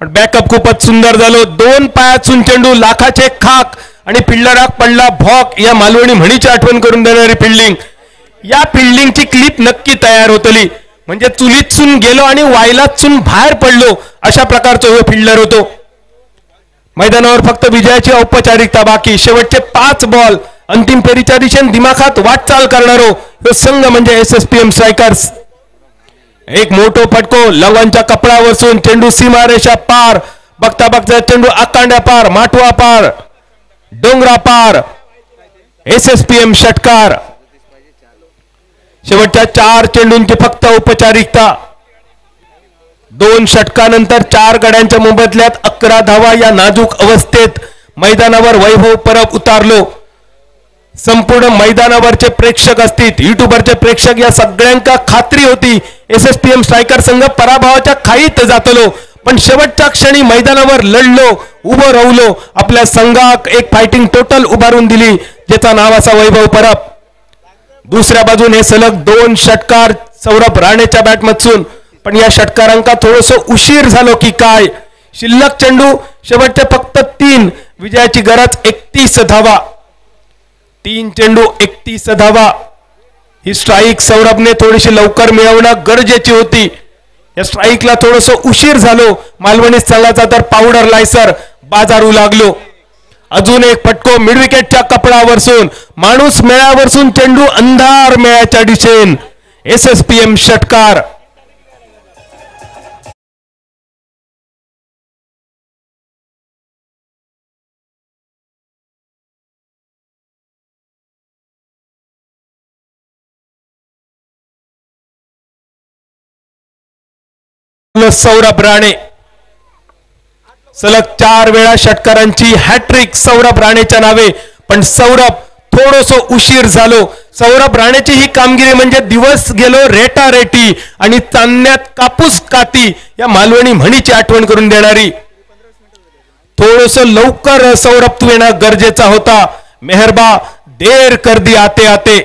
S2: Backup खूपच सुंदर झालो. 2 पायातून चेंडू, लाखाचे खाक आणि फिल्डराक पडला भॉक. या मालवणी म्हणीची आठवण करून देणारी फिल्डिंग. या फिल्डिंगची क्लिप नक्की तयार होतली, म्हणजे चुलीतून गेलो आणि वायलातून बाहेर पडलो अशा प्रकारचा हो फिल्डर होतो. मैदानावर फक्त विजयाची औपचारिकता बाकी. शेवटचे 5 बॉल अंतिम फेरीच्या दिशेने दिमाखात वाटचाल करणारो हो संघ म्हणजे SSPM स्ट्रायकर्स. एक मोठो फटको, लवंच्या कपडावरसून चेंडू सीमारेषा पार, बघता बघता चेंडू आकांड्या पार, माटवा पार, डोंगरा पार. SSPM षटकार. शेवटच्या 4 चेंडूंची फक्त औपचारिकता. 2 षटकानंतर 4 गड्यांच्या मोबदल्यात 11 धावा. या नाजूक अवस्थेत मैदानावर वैभव परब उतारलो. संपूर्ण मैदानावरचे प्रेक्षक असतील, युट्यूबरचे प्रेक्षक, या सगळ्यांका खात्री होती SSPM स्ट्रायकर संघ पराभवाच्या खाईत जातलो, पण शेवटच्या क्षणी मैदानावर लढलो, उभं राहलो. आपल्या संघाक एक फायटिंग टोटल उभारून दिली, ज्याचा नाव असा वैभव परब. दुसऱ्या बाजूने हे सलग 2 षटकार सौरभ राणेच्या बॅटमधून, पण या षटकारांका थोडस उशीर झालो की काय. शिल्लक चेंडू, शेवटचे फक्त 3, विजयाची गरज 31 धावा. 3 चेंडू 31 धावा. ही स्ट्राईक सौरभने थोडीशी लवकर मिळवणं गरजेची होती. या स्ट्राईकला थोडस उशीर झालो. मालवणी संघाचा तर पावडर लायसर बाजारू लागलो. अजून एक फटको मिड विकेटच्या कपडावरसून, माणूस मेळ्यावरसून चेंडू अंधार मेळ्याच्या दिशेन. SSPM षटकार. सौरभ राणे. सलग 4 वेळा षटकारांची हॅट्रिक सौरभ राणेच्या नावे, पण सौरभ थोडस उशीर झालो. सौरभ राणेची ही कामगिरी म्हणजे दिवस गेलो रेटारेटी आणि चांदण्यात कापूस काती या मालवणी म्हणीची आठवण करून देणारी. थोडस लवकर सौरभ तू येणं गरजेचा होता. मेहरबा देर कर दी आते आते.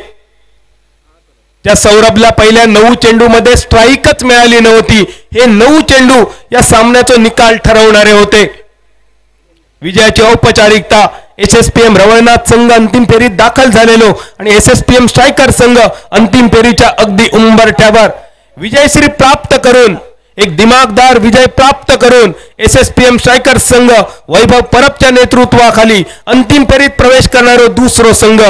S2: त्या सौरभला पहिल्या 9 चेंडू मध्ये स्ट्राईकच मिळाली नव्हती. हे 9 चेंडू या सामन्याचा निकाल ठरवणारे होते. विजयाची औपचारिकता. SSPM रवळनाथ संघ अंतिम फेरीत दाखल झालेलो आणि SSPM स्ट्रायकर संघ अंतिम फेरीच्या अगदी उंबरठ्यावर. विजयश्री प्राप्त करून, एक दिमागदार विजय प्राप्त करून SSPM स्ट्रायकर संघ वैभव परबच्या नेतृत्वाखाली अंतिम फेरीत प्रवेश करणारा दुसरा संघ.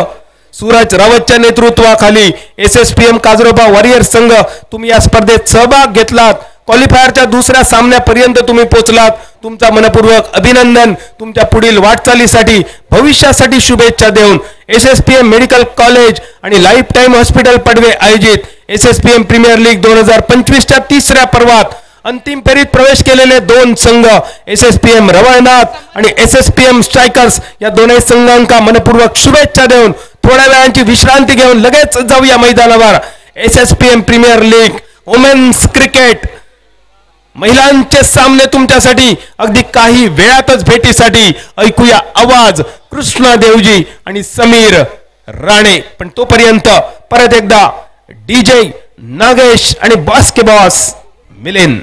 S2: सूरज रावतच्या नेतृत्वाखाली SSPM काजरोबा वॉरियर्स संघ. तुम्ही या स्पर्धेत सहभाग घेतलात, क्वालिफायरच्या दुसऱ्या सामन्यापर्यंत तुम्ही पोहोचलात. तुमचा मनपूर्वक अभिनंदन. तुमच्या पुढील वाटचालीसाठी, भविष्यासाठी शुभेच्छा देऊन SSPM मेडिकल कॉलेज आणि लाईफ टाइम हॉस्पिटल पडवे आयोजित SSPM प्रीमियर लीग 2025च्या 3ऱ्या पर्वात अंतिम फेरीत प्रवेश केलेले 2 संघ SSPM रवळनाथ आणि SSPM स्ट्रायकर्स या दोन्ही संघांका मनपूर्वक शुभेच्छा देऊन थोड्या वेळाची विश्रांती घेऊन लगेच जाऊया मैदानावर. SSPM premier league women's cricket महिलांचे सामने तुमच्यासाठी अगदी काही वेळातच भेटीसाठी ऐकूया आवाज कृष्णा देवजी आणि समीर राणे. पण तोपर्यंत परत एकदा डीजे नागेश आणि बास्के बॉस मिलिंद.